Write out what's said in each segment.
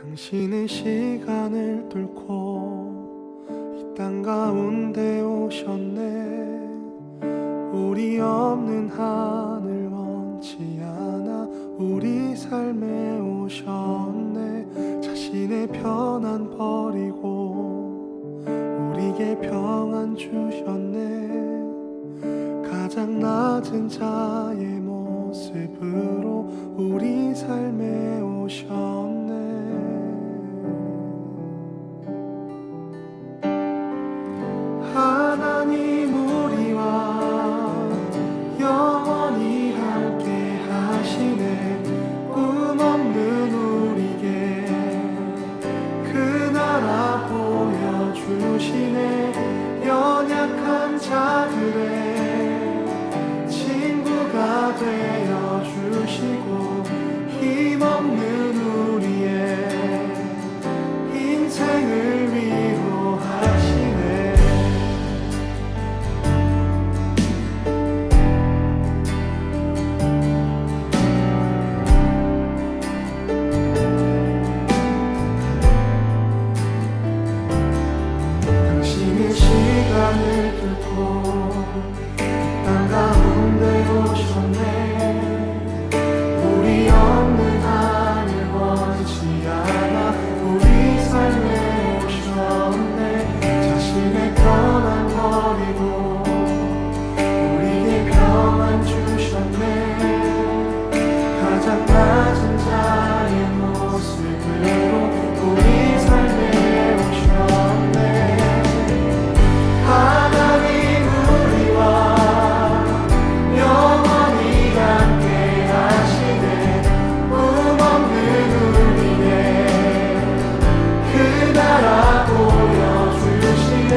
당신은 시간을 뚫고 이 땅 가운데 오셨네. 우리 없는 하늘 원치 않아 우리 삶에 오셨네. 자신의 편안 버리고 우리에게 평안 주셨네. 가장 낮은 자의 모습으로 우리 삶에 오셨네. 하나님 우리와 영원히 함께 하시네. 꿈 없는 우리에게 그 나라 보여주시네. 연약한 자들의 친구가 되어주시고 힘없는 우리의 인생을 위로하시네. 당신의 시간을 뚫고 땅 가운데 오셨네. 우리 없는 하늘 원치 않아 우리 삶에 오셨네. 자신의 편안 버리고 우리에게 평안 주셨네. 가장 낮은 자의 모습으로 우리 삶에 오셨네. 하나님 우리와 영원히 함께 하시네. 꿈 없는 우리의 그 나라 보여주시네.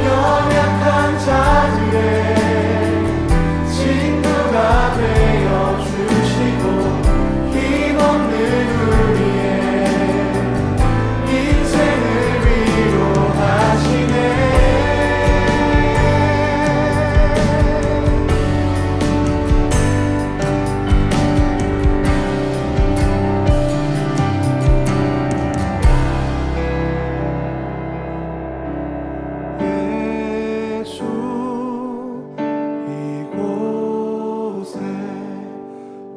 연약한 자들의 친구가 되어주시고 힘없는 우리의 인생을 위로하시네. 예수 이곳에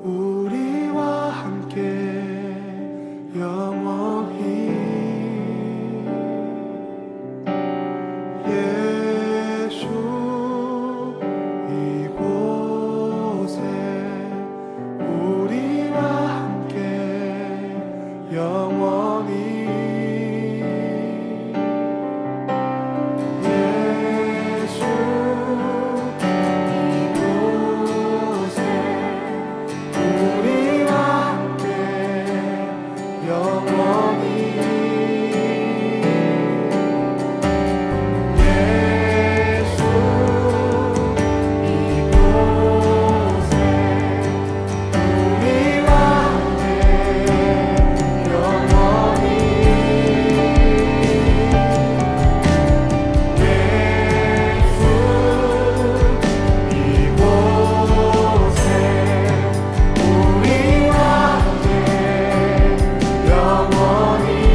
우리와 함께 영원히. 예수 이곳에 우리와 함께 영원히. 예수 이곳에 우리와 함께 영원히. 예수 이곳에 우리와 함께 영원히.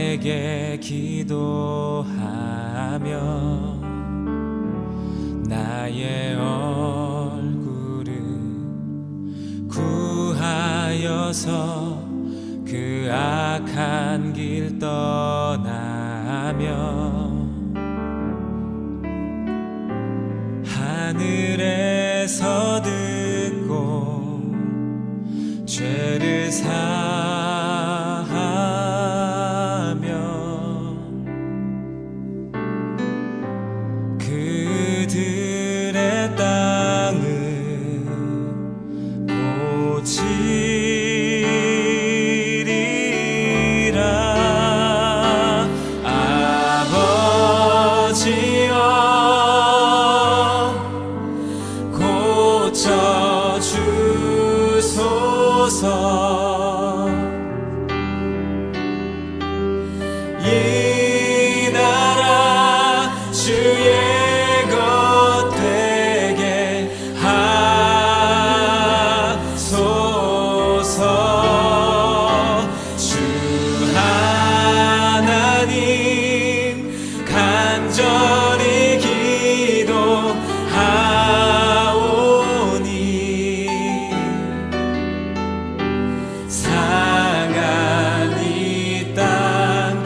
내게 기도하며 나의 얼굴을 구하여서 그 악한 길 떠나며 하늘에서 듣고 죄를 사하며 그들의 땅을 고치리라. 아버지여 고쳐주소서. 이 나라 주의 것 되게 하소서. 주 하나님 간절히 기도하오니 상한 이 땅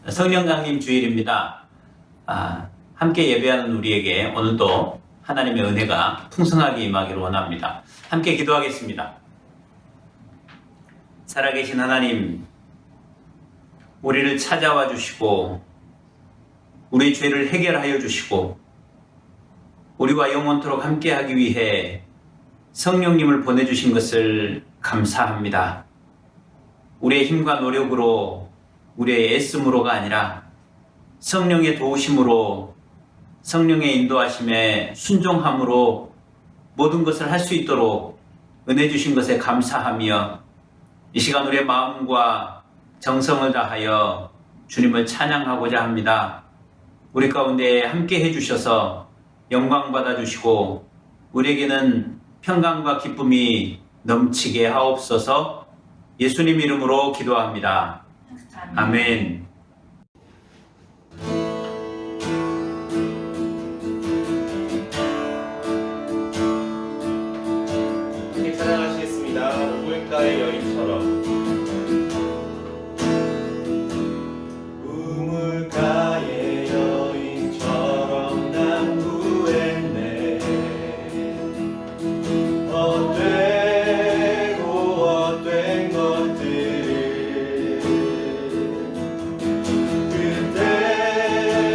성령 강림 주일입니다. 함께 예배하는 우리에게 오늘도 하나님의 은혜가 풍성하게 임하기를 원합니다. 함께 기도하겠습니다. 살아계신 하나님, 우리를 찾아와 주시고 우리의 죄를 해결하여 주시고 우리와 영원토록 함께하기 위해 성령님을 보내주신 것을 감사합니다. 우리의 힘과 노력으로, 우리의 애씀으로가 아니라 성령의 도우심으로, 성령의 인도하심에 순종함으로 모든 것을 할 수 있도록 은혜 주신 것에 감사하며 이 시간 우리의 마음과 정성을 다하여 주님을 찬양하고자 합니다. 우리 가운데 함께 해주셔서 영광 받아주시고 우리에게는 평강과 기쁨이 넘치게 하옵소서. 예수님 이름으로 기도합니다. 아멘. 함께 찬양하시겠습니다. 우물가의 여인처럼. 우물가의 여인처럼 난 구했네. 헛되고 헛된 것들을 그대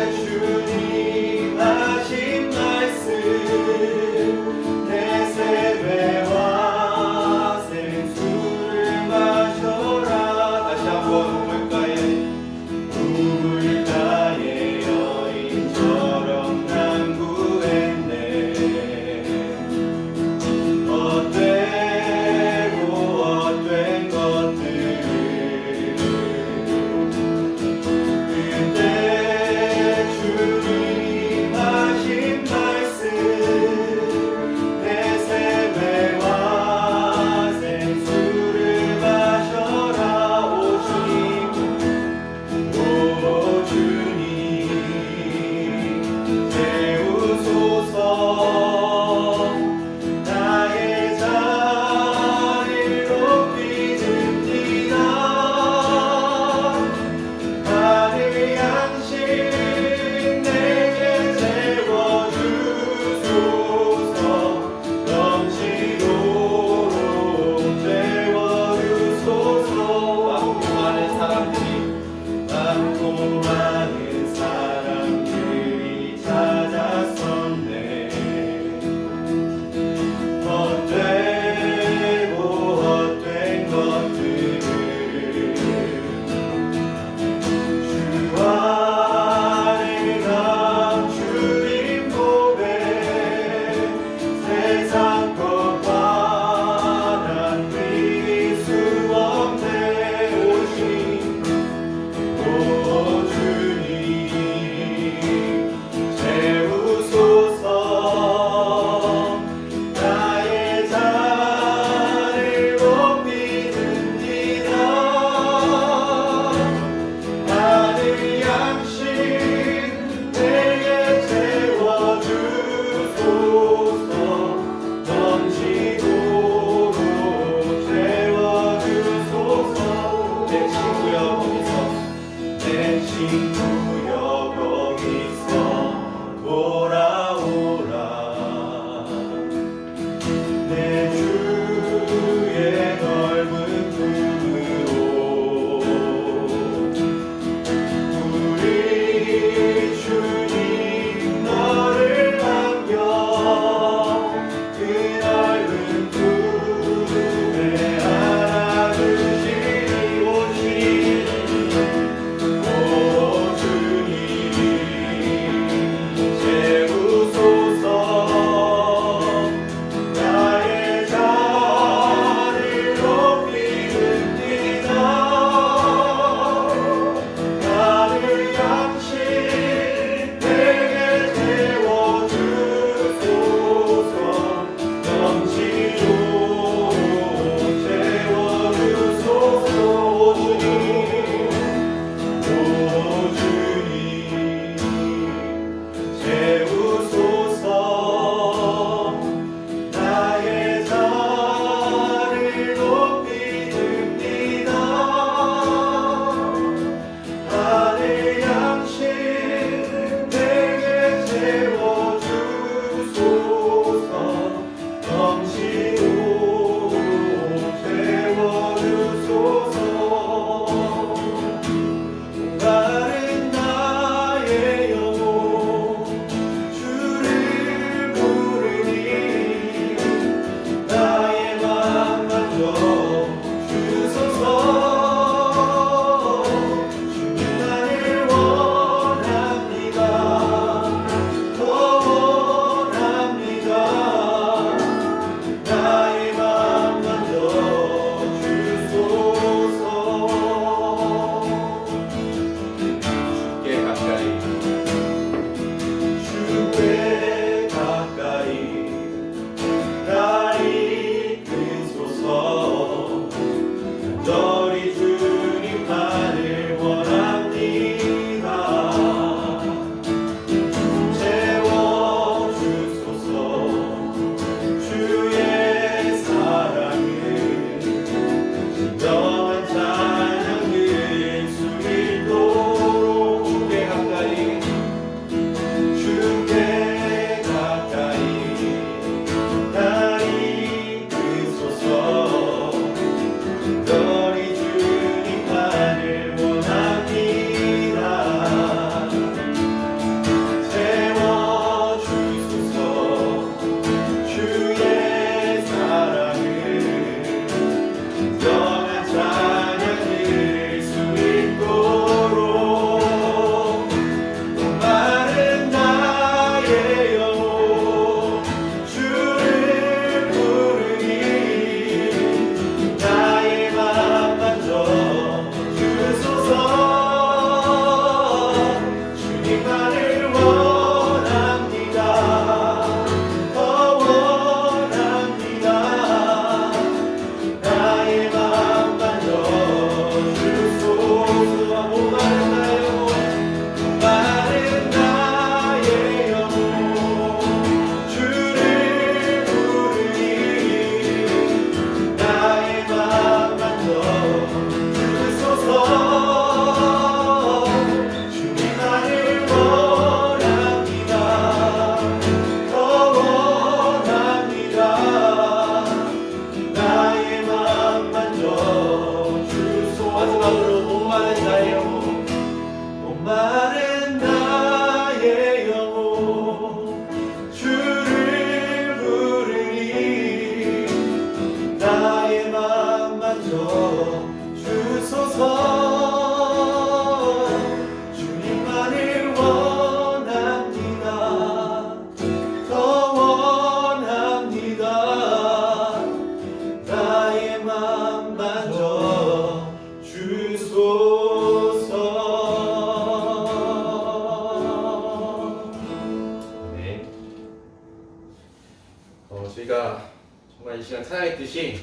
저희가 정말 이 시간 찬양했듯이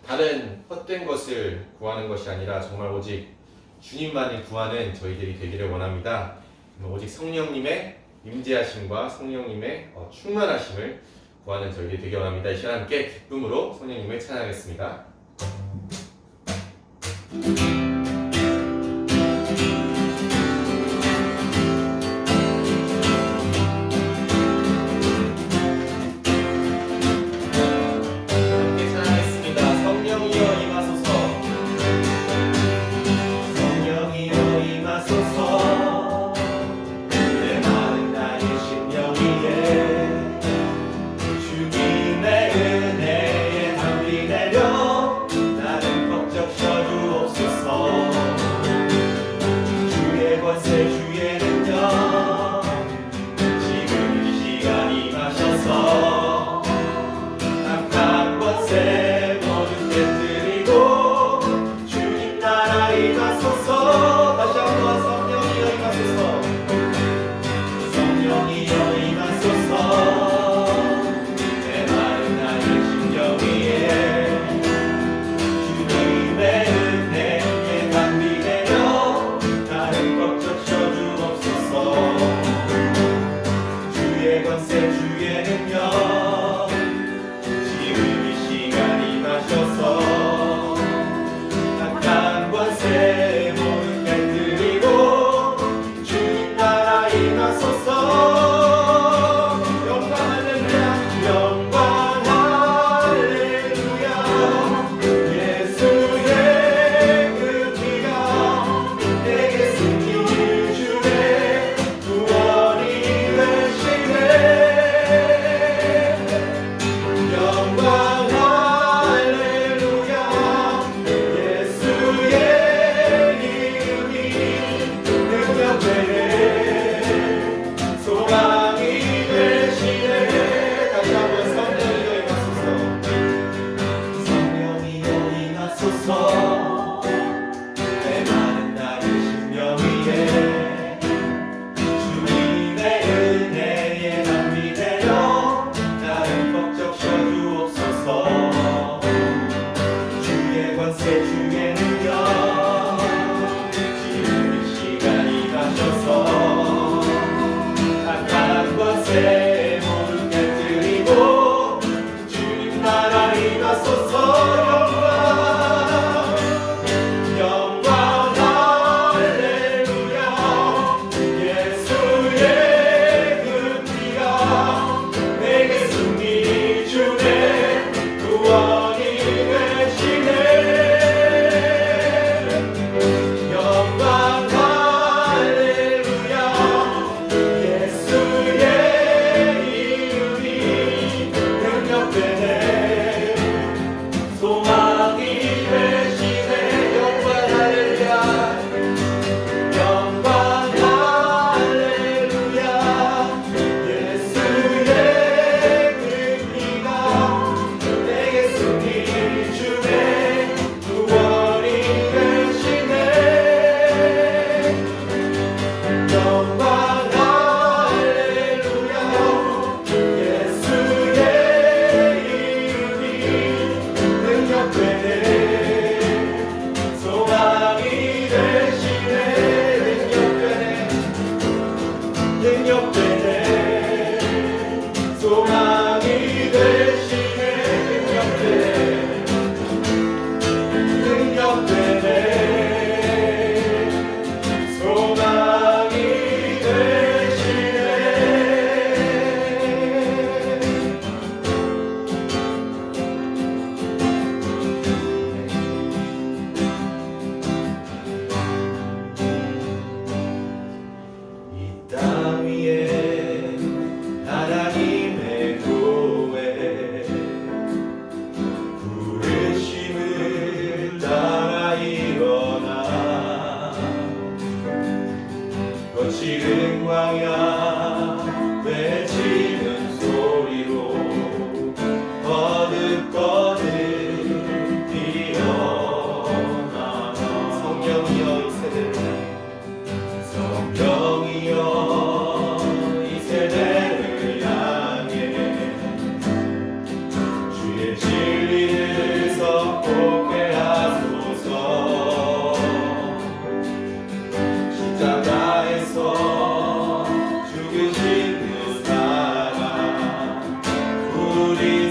다른 헛된 것을 구하는 것이 아니라 정말 오직 주님만을 구하는 저희들이 되기를 원합니다. 오직 성령님의 임재하심과 성령님의 충만하심을 구하는 저희들이 되기 원합니다. 이 시간 함께 기쁨으로 성령님을 찬양하겠습니다. 함께 찬양하겠습니다. 성령이여 임하소서. 성령이여 임하소서 내 마른 나의 심령 위에 주님의 은혜의 담비 내려 나를 벅적 셔주옵소서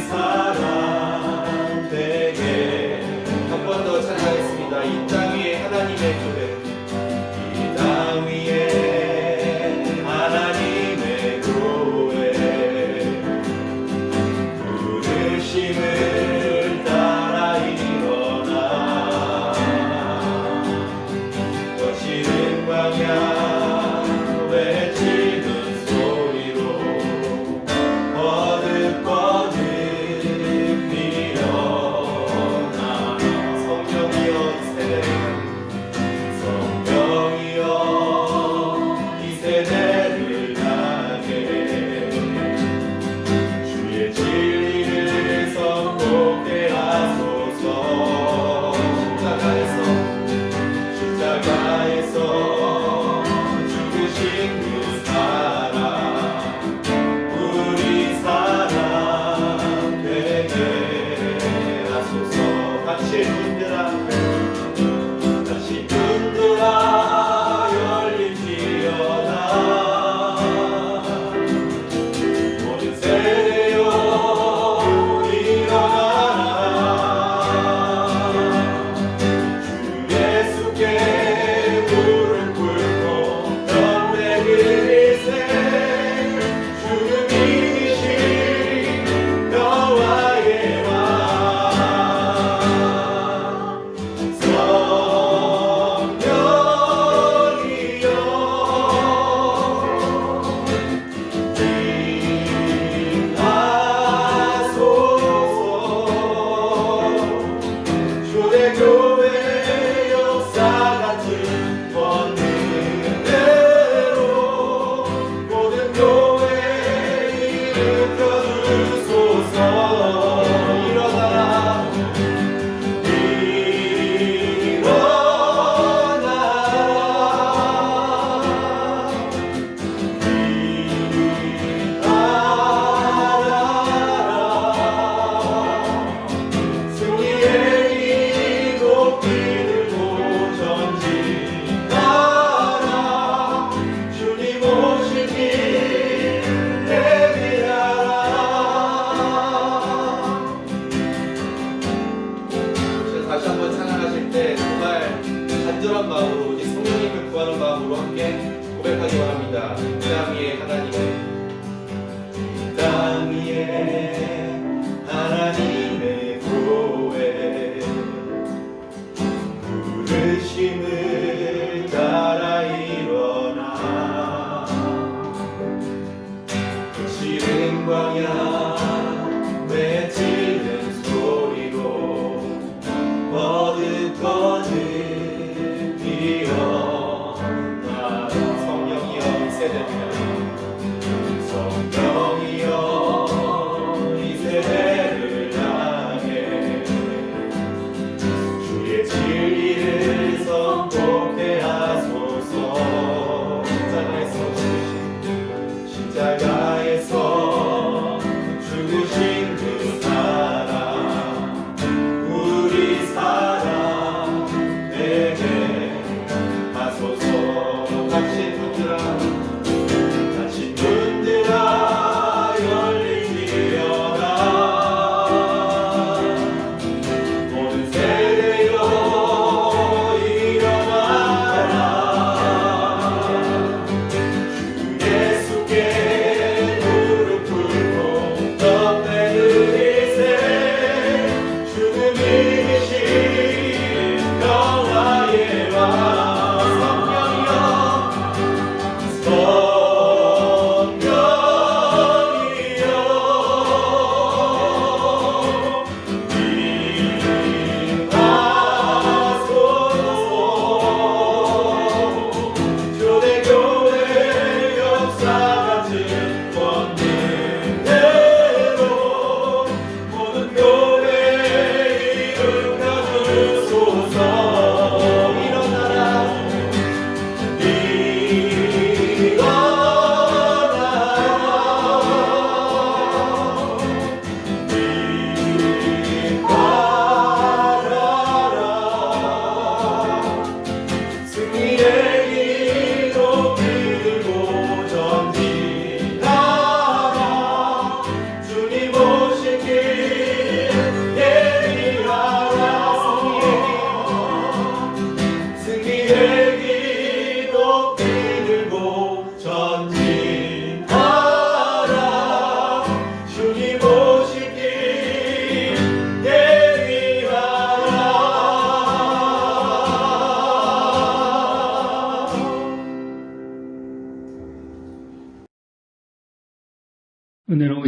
사람 되게 한 번 더 찬양하겠습니다. 이 땅 위에 하나님의 교회, 이 땅 위에 하나님의 교회 부르심을 따라 일어나 거칠은 광야 외치는 소리로 거듭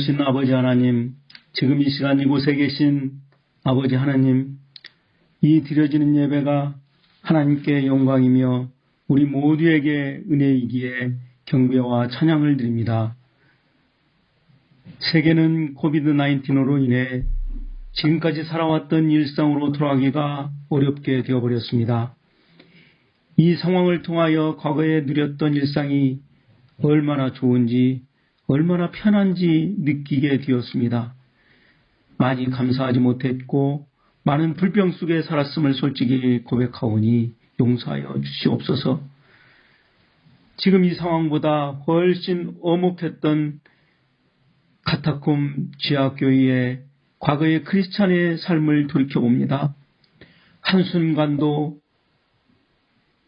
거룩하신 아버지 하나님, 지금 이 시간 이곳에 계신 아버지 하나님, 이 드려지는 예배가 하나님께 영광이며 우리 모두에게 은혜이기에 경배와 찬양을 드립니다. 세계는 코비드-19으로 인해 지금까지 살아왔던 일상으로 돌아가기가 어렵게 되어버렸습니다. 이 상황을 통하여 과거에 누렸던 일상이 얼마나 좋은지, 얼마나 편한지 느끼게 되었습니다. 많이 감사하지 못했고 많은 불평 속에 살았음을 솔직히 고백하오니 용서하여 주시옵소서. 지금 이 상황보다 훨씬 엄혹했던 카타콤 지하교회의 과거의 크리스찬의 삶을 돌이켜봅니다. 한순간도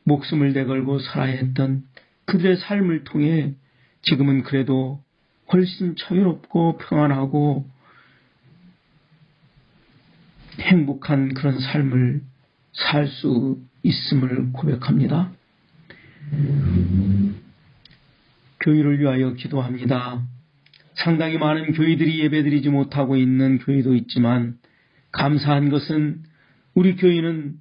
목숨을 내걸고 살아야 했던 그들의 삶을 통해 지금은 그래도 훨씬 자유롭고 평안하고 행복한 그런 삶을 살 수 있음을 고백합니다. 교회를 위하여 기도합니다. 상당히 많은 교회들이 예배드리지 못하고 있는 교회도 있지만 감사한 것은 우리 교회는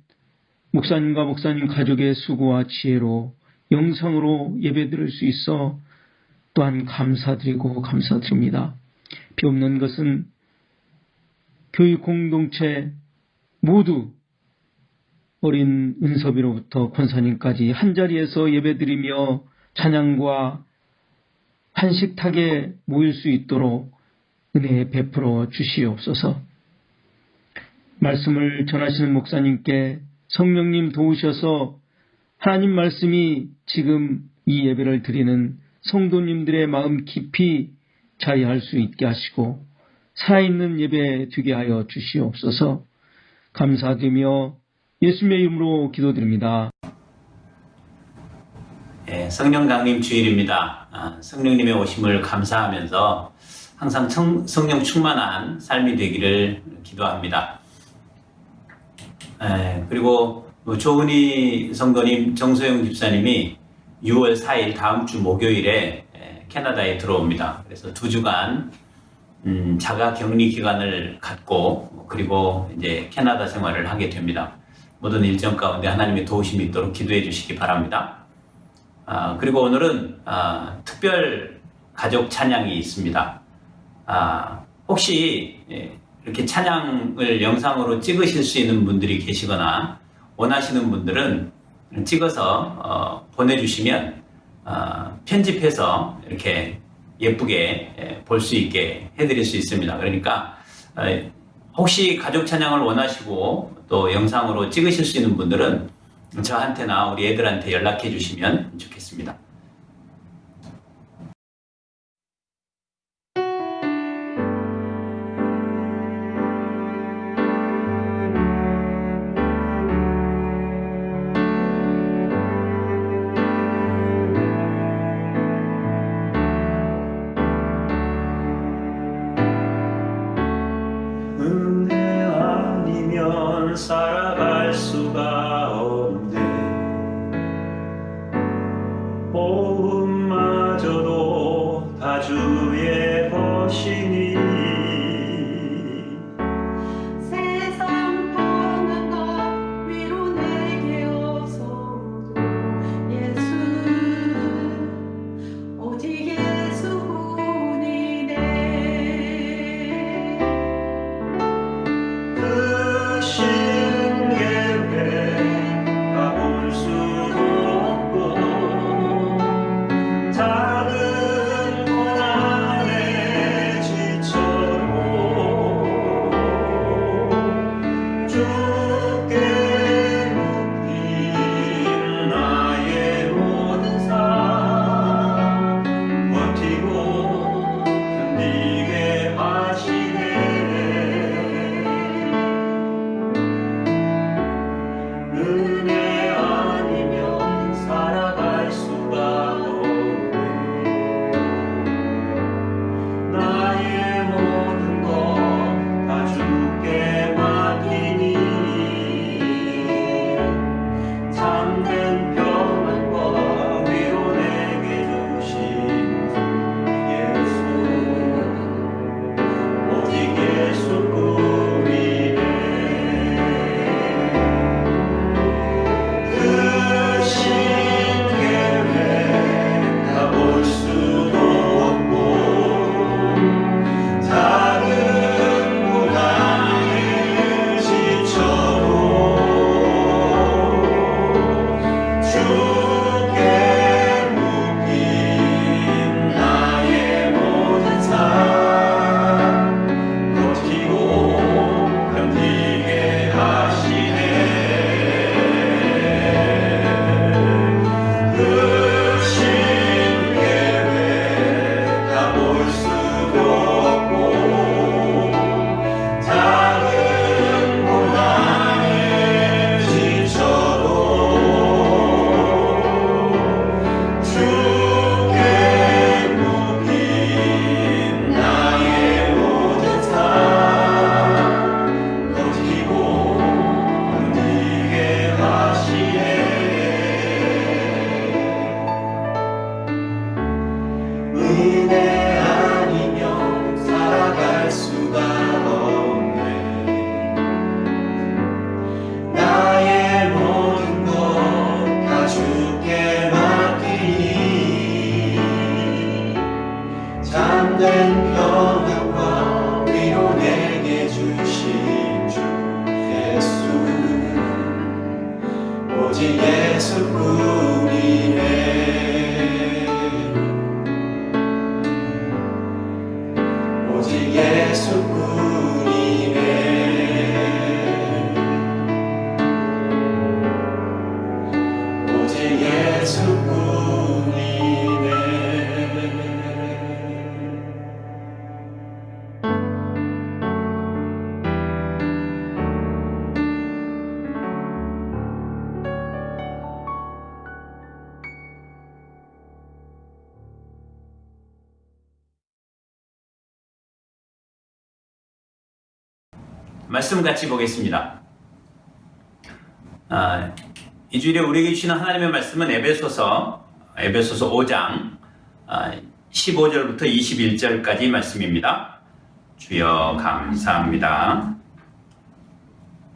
목사님과 목사님 가족의 수고와 지혜로 영상으로 예배드릴 수 있어 또한 감사드립니다. 비옵는 것은 교회 공동체 모두 어린 은섭이로부터 권사님까지 한자리에서 예배드리며 찬양과 한식탁에 모일 수 있도록 은혜 베풀어 주시옵소서. 말씀을 전하시는 목사님께 성령님 도우셔서 하나님 말씀이 지금 이 예배를 드리는 성도님들의 마음 깊이 자리할 수 있게 하시고 살아있는 예배 되게 하여 주시옵소서. 감사드리며 예수님의 이름으로 기도드립니다. 성령 강림 주일입니다. 성령님의 오심을 감사하면서 항상 성령 충만한 삶이 되기를 기도합니다. 그리고 조은희 성도님, 정소영 집사님이 6월 4일 다음 주 목요일에 캐나다에 들어옵니다. 그래서 2주간 자가 격리 기간을 갖고 그리고 이제 캐나다 생활을 하게 됩니다. 모든 일정 가운데 하나님의 도우심이 있도록 기도해 주시기 바랍니다. 그리고 오늘은 특별 가족 찬양이 있습니다. 혹시 이렇게 찬양을 영상으로 찍으실 수 있는 분들이 계시거나 원하시는 분들은 찍어서 보내주시면 편집해서 이렇게 예쁘게 볼 수 있게 해드릴 수 있습니다. 그러니까 혹시 가족 찬양을 원하시고 또 영상으로 찍으실 수 있는 분들은 저한테나 우리 애들한테 연락해 주시면 좋겠습니다. 은혜 아니면 살아갈 수가 없네. 보험마저도 다 주의 것이니 세상 떠난 것 위로 내게 없어도 예수 오직 예수뿐이네. 그 신 예수뿐이네 오직 예수뿐이네 말씀 같이 보겠습니다. 이 주일에 우리에게 주시는 하나님의 말씀은 에베소서 5장 15절부터 21절까지 말씀입니다. 주여 감사합니다.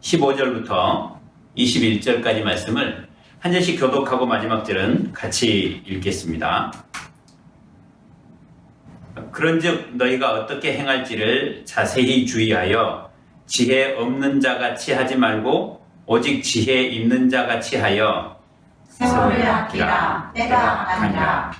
15절부터 21절까지 말씀을 한 절씩 교독하고 마지막 절은 같이 읽겠습니다. 그런즉 너희가 어떻게 행할지를 자세히 주의하여 지혜 없는 자 같이 하지 말고 오직 지혜 있는 자 같이 하여 세월을 아끼라 때가 악하니라.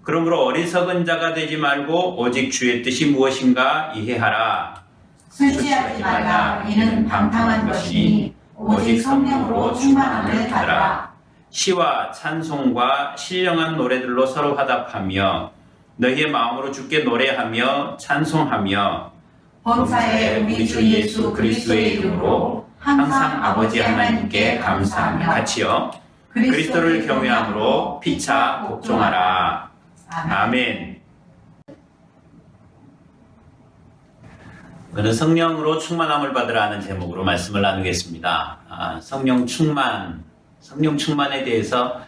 그러므로 어리석은 자가 되지 말고 오직 주의 뜻이 무엇인가 이해하라. 술취하지 말라. 이는 방탕한 것이니 오직 성령으로 충만함을 받으라. 시와 찬송과 신령한 노래들로 서로 화답하며 너희의 마음으로 주께 노래하며 찬송하며 범사에 우리 주 예수 그리스도의 이름으로 항상 아버지 하나님께 감사하며 같이요 그리스도를 경외함으로 피차 복종하라. 아멘. 오늘은 성령으로 충만함을 받으라 하는 제목으로 말씀을 나누겠습니다. 성령 충만에 대해서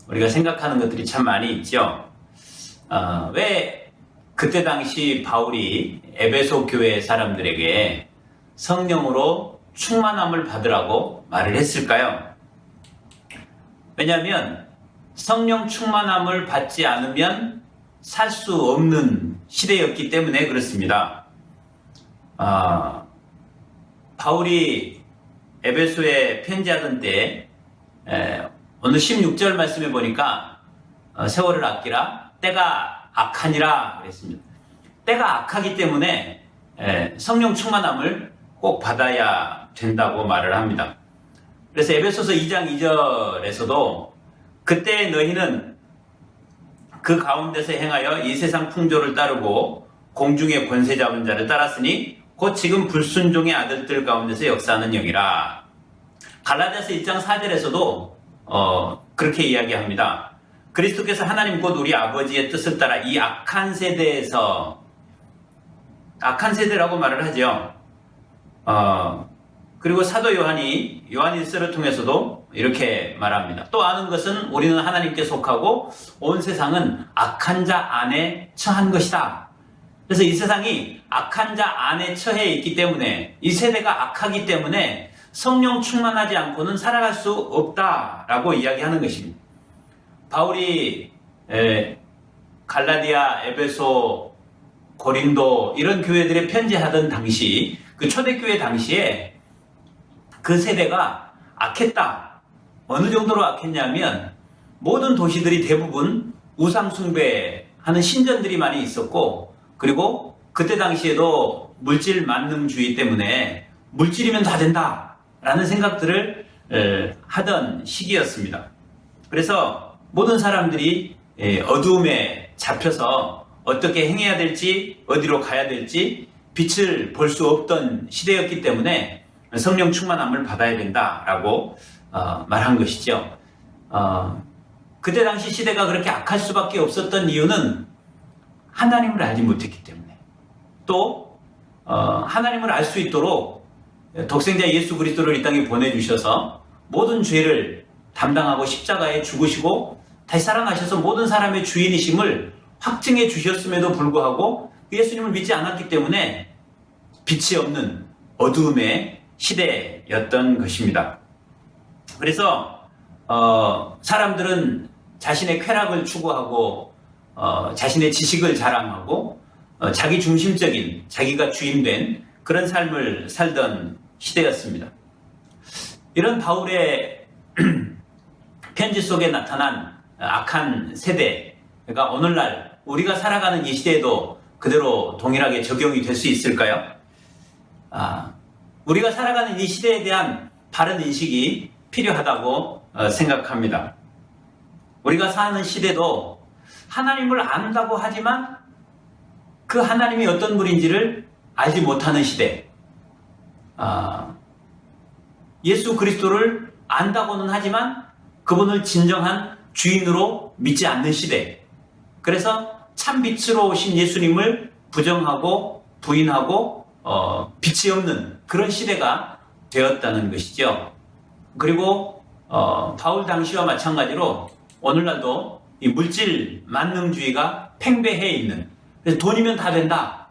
우리가 생각하는 것들이 참 많이 있죠. 왜 그때 당시 바울이 에베소 교회 사람들에게 성령으로 충만함을 받으라고 말을 했을까요? 왜냐하면 성령 충만함을 받지 않으면 살 수 없는 시대였기 때문에 그렇습니다. 바울이 에베소에 편지하던 때 오늘 16절 말씀에 보니까 세월을 아끼라 때가 악하니라 그랬습니다. 때가 악하기 때문에 성령 충만함을 꼭 받아야 된다고 말을 합니다. 그래서 에베소서 2장 2절에서도 그때 너희는 그 가운데서 행하여 이 세상 풍조를 따르고 공중의 권세 잡은 자를 따랐으니 곧 지금 불순종의 아들들 가운데서 역사하는 영이라. 갈라디아서 1장 4절에서도 그렇게 이야기합니다. 그리스도께서 하나님 곧 우리 아버지의 뜻을 따라 이 악한 세대에서 악한 세대라고 말을 하죠. 그리고 사도 요한이 요한일서를 통해서도 이렇게 말합니다. 또 아는 것은 우리는 하나님께 속하고 온 세상은 악한 자 안에 처한 것이다. 그래서 이 세상이 악한 자 안에 처해 있기 때문에 이 세대가 악하기 때문에 성령 충만하지 않고는 살아갈 수 없다라고 이야기하는 것입니다. 바울이 갈라디아, 에베소, 고린도 이런 교회들에 편지하던 당시 그 초대교회 당시에 그 세대가 악했다. 어느 정도로 악했냐면 모든 도시들이 대부분 우상 숭배하는 신전들이 많이 있었고 그리고 그때 당시에도 물질 만능주의 때문에 물질이면 다 된다라는 생각들을 하던 시기였습니다. 그래서 모든 사람들이 어두움에 잡혀서 어떻게 행해야 될지 어디로 가야 될지 빛을 볼 수 없던 시대였기 때문에 성령 충만함을 받아야 된다라고 말한 것이죠. 그때 당시 시대가 그렇게 악할 수밖에 없었던 이유는 하나님을 알지 못했기 때문에 또 하나님을 알 수 있도록 독생자 예수 그리스도를 이 땅에 보내주셔서 모든 죄를 담당하고 십자가에 죽으시고 다시 살아나셔서 모든 사람의 주인이심을 확증해 주셨음에도 불구하고 예수님을 믿지 않았기 때문에 빛이 없는 어두움의 시대였던 것입니다. 그래서 사람들은 자신의 쾌락을 추구하고 자신의 지식을 자랑하고 자기 중심적인 자기가 주인된 그런 삶을 살던 시대였습니다. 이런 바울의 편지 속에 나타난 악한 세대가 오늘날 우리가 살아가는 이 시대에도 그대로 동일하게 적용이 될 수 있을까요? 우리가 살아가는 이 시대에 대한 바른 인식이 필요하다고 생각합니다. 우리가 사는 시대도 하나님을 안다고 하지만 그 하나님이 어떤 분인지를 알지 못하는 시대. 예수 그리스도를 안다고는 하지만 그분을 진정한 주인으로 믿지 않는 시대. 그래서 참 빛으로 오신 예수님을 부정하고 부인하고 빛이 없는 그런 시대가 되었다는 것이죠. 그리고 바울 당시와 마찬가지로 오늘날도 이 물질 만능주의가 팽배해 있는, 그래서 돈이면 다 된다.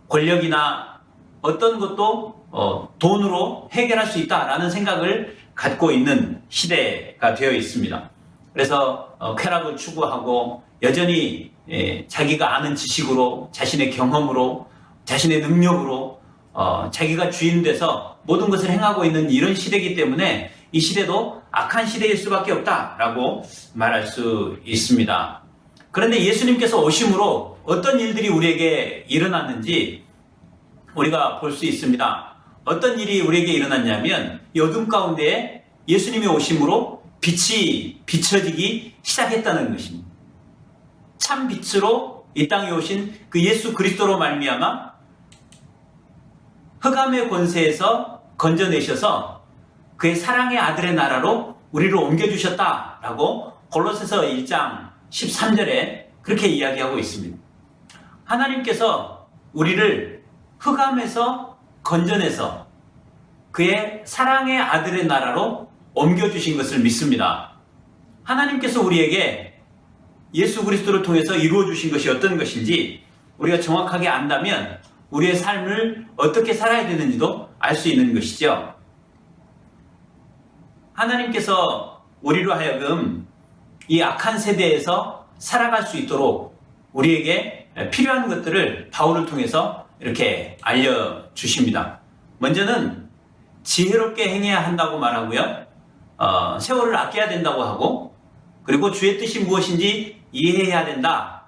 권력이나 어떤 것도 돈으로 해결할 수 있다라는 생각을 갖고 있는 시대가 되어 있습니다. 그래서 쾌락을 추구하고 여전히 자기가 아는 지식으로, 자신의 경험으로, 자신의 능력으로 자기가 주인 돼서 모든 것을 행하고 있는 이런 시대이기 때문에 이 시대도 악한 시대일 수밖에 없다라고 말할 수 있습니다. 그런데 예수님께서 오심으로 어떤 일들이 우리에게 일어났는지 우리가 볼 수 있습니다. 어떤 일이 우리에게 일어났냐면 이 어둠 가운데에 예수님이 오심으로 빛이 비춰지기 시작했다는 것입니다. 참 빛으로 이 땅에 오신 그 예수 그리스도로 말미암아 흑암의 권세에서 건져내셔서 그의 사랑의 아들의 나라로 우리를 옮겨주셨다라고 골로새서 1장 13절에 그렇게 이야기하고 있습니다. 하나님께서 우리를 흑암에서 건져내서 그의 사랑의 아들의 나라로 옮겨주신 것을 믿습니다. 하나님께서 우리에게 예수 그리스도를 통해서 이루어 주신 것이 어떤 것인지 우리가 정확하게 안다면 우리의 삶을 어떻게 살아야 되는지도 알 수 있는 것이죠. 하나님께서 우리로 하여금 이 악한 세대에서 살아갈 수 있도록 우리에게 필요한 것들을 바울을 통해서 이렇게 알려주십니다. 먼저는 지혜롭게 행해야 한다고 말하고요. 세월을 아껴야 된다고 하고, 그리고 주의 뜻이 무엇인지 이해해야 된다.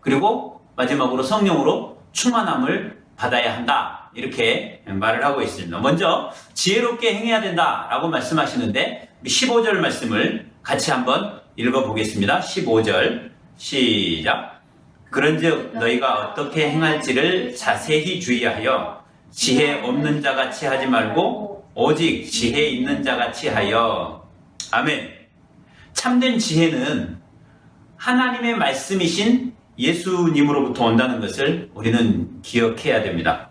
그리고 마지막으로 성령으로 충만함을 받아야 한다. 이렇게 말을 하고 있습니다. 먼저 지혜롭게 행해야 된다라고 말씀하시는데 15절 말씀을 같이 한번 읽어보겠습니다. 15절 시작. 그런즉 너희가 어떻게 행할지를 자세히 주의하여 지혜 없는 자같이 하지 말고 오직 지혜 있는 자같이 하여. 아멘. 참된 지혜는 하나님의 말씀이신 예수님으로부터 온다는 것을 우리는 기억해야 됩니다.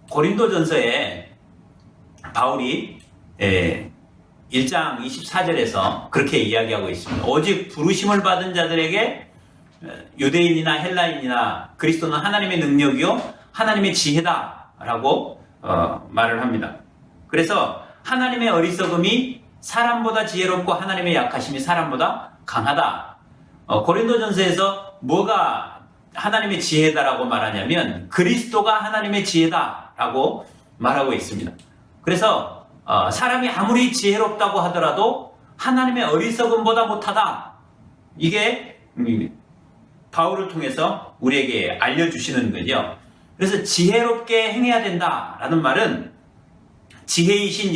고린도전서에 바울이 1장 24절에서 그렇게 이야기하고 있습니다. 오직 부르심을 받은 자들에게 유대인이나 헬라인이나 그리스도는 하나님의 능력이요 하나님의 지혜다라고 말을 합니다. 그래서 하나님의 어리석음이 사람보다 지혜롭고 하나님의 약하심이 사람보다 강하다. 고린도전서에서 뭐가 하나님의 지혜다라고 말하냐면 그리스도가 하나님의 지혜다라고 말하고 있습니다. 그래서 사람이 아무리 지혜롭다고 하더라도 하나님의 어리석음보다 못하다. 이게 바울을 통해서 우리에게 알려주시는 거죠. 그래서 지혜롭게 행해야 된다라는 말은 지혜이신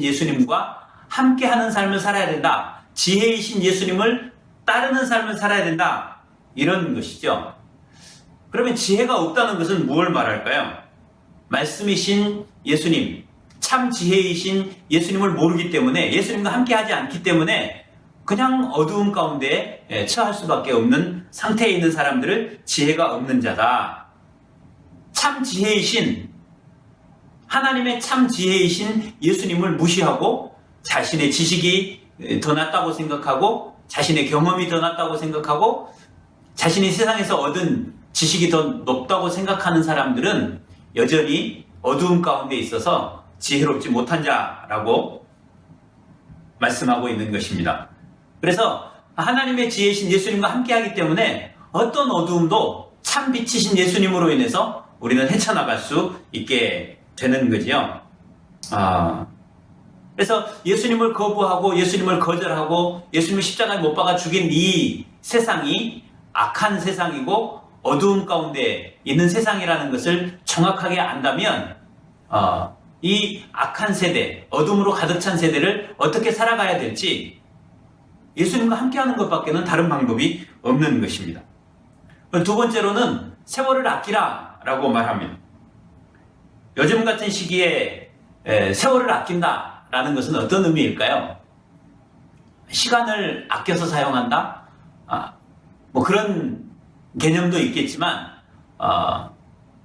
예수님과 함께하는 삶을 살아야 된다. 지혜이신 예수님을 따르는 삶을 살아야 된다. 이런 것이죠. 그러면 지혜가 없다는 것은 무엇을 말할까요? 말씀이신 예수님, 참 지혜이신 예수님을 모르기 때문에, 예수님과 함께하지 않기 때문에 그냥 어두움 가운데 처할 수밖에 없는 상태에 있는 사람들을 지혜가 없는 자다. 참 지혜이신, 하나님의 참 지혜이신 예수님을 무시하고 자신의 지식이 더 낫다고 생각하고 자신의 경험이 더 낫다고 생각하고 자신이 세상에서 얻은 지식이 더 높다고 생각하는 사람들은 여전히 어두움 가운데 있어서 지혜롭지 못한 자라고 말씀하고 있는 것입니다. 그래서 하나님의 지혜이신 예수님과 함께하기 때문에 어떤 어두움도 참 빛이신 예수님으로 인해서 우리는 헤쳐나갈 수 있게 되는 거지요. 그래서 예수님을 거부하고 예수님을 거절하고 예수님을 십자가에 못 박아 죽인 이 세상이 악한 세상이고 어두움 가운데 있는 세상이라는 것을 정확하게 안다면 이 악한 세대, 어둠으로 가득 찬 세대를 어떻게 살아가야 될지 예수님과 함께하는 것밖에는 다른 방법이 없는 것입니다. 두 번째로는 세월을 아끼라 라고 말합니다. 요즘 같은 시기에 세월을 아낀다 라는 것은 어떤 의미일까요? 시간을 아껴서 사용한다? 뭐 그런 개념도 있겠지만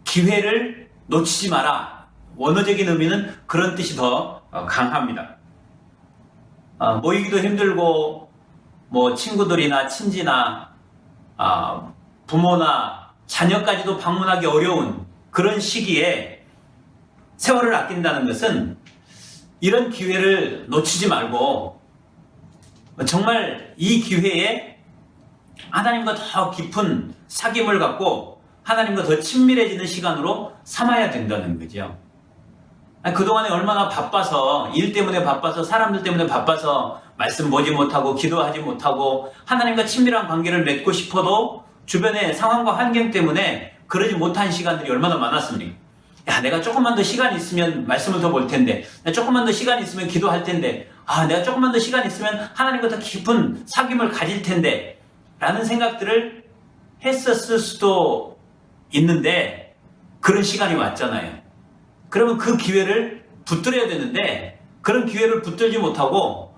기회를 놓치지 마라. 원어적인 의미는 그런 뜻이 더 강합니다. 모이기도 힘들고 뭐 친구들이나 친지나 부모나 자녀까지도 방문하기 어려운 그런 시기에 세월을 아낀다는 것은 이런 기회를 놓치지 말고 정말 이 기회에 하나님과 더 깊은 사귐을 갖고 하나님과 더 친밀해지는 시간으로 삼아야 된다는 거죠. 그동안에 얼마나 바빠서, 일 때문에 바빠서, 사람들 때문에 바빠서 말씀 보지 못하고 기도하지 못하고 하나님과 친밀한 관계를 맺고 싶어도 주변의 상황과 환경 때문에 그러지 못한 시간들이 얼마나 많았습니까? 야, 내가 조금만 더 시간 있으면 말씀을 더 볼 텐데, 내가 조금만 더 시간 있으면 기도할 텐데, 내가 조금만 더 시간 있으면 하나님과 더 깊은 사귐을 가질 텐데 라는 생각들을 했었을 수도 있는데 그런 시간이 왔잖아요. 그러면 그 기회를 붙들어야 되는데 그런 기회를 붙들지 못하고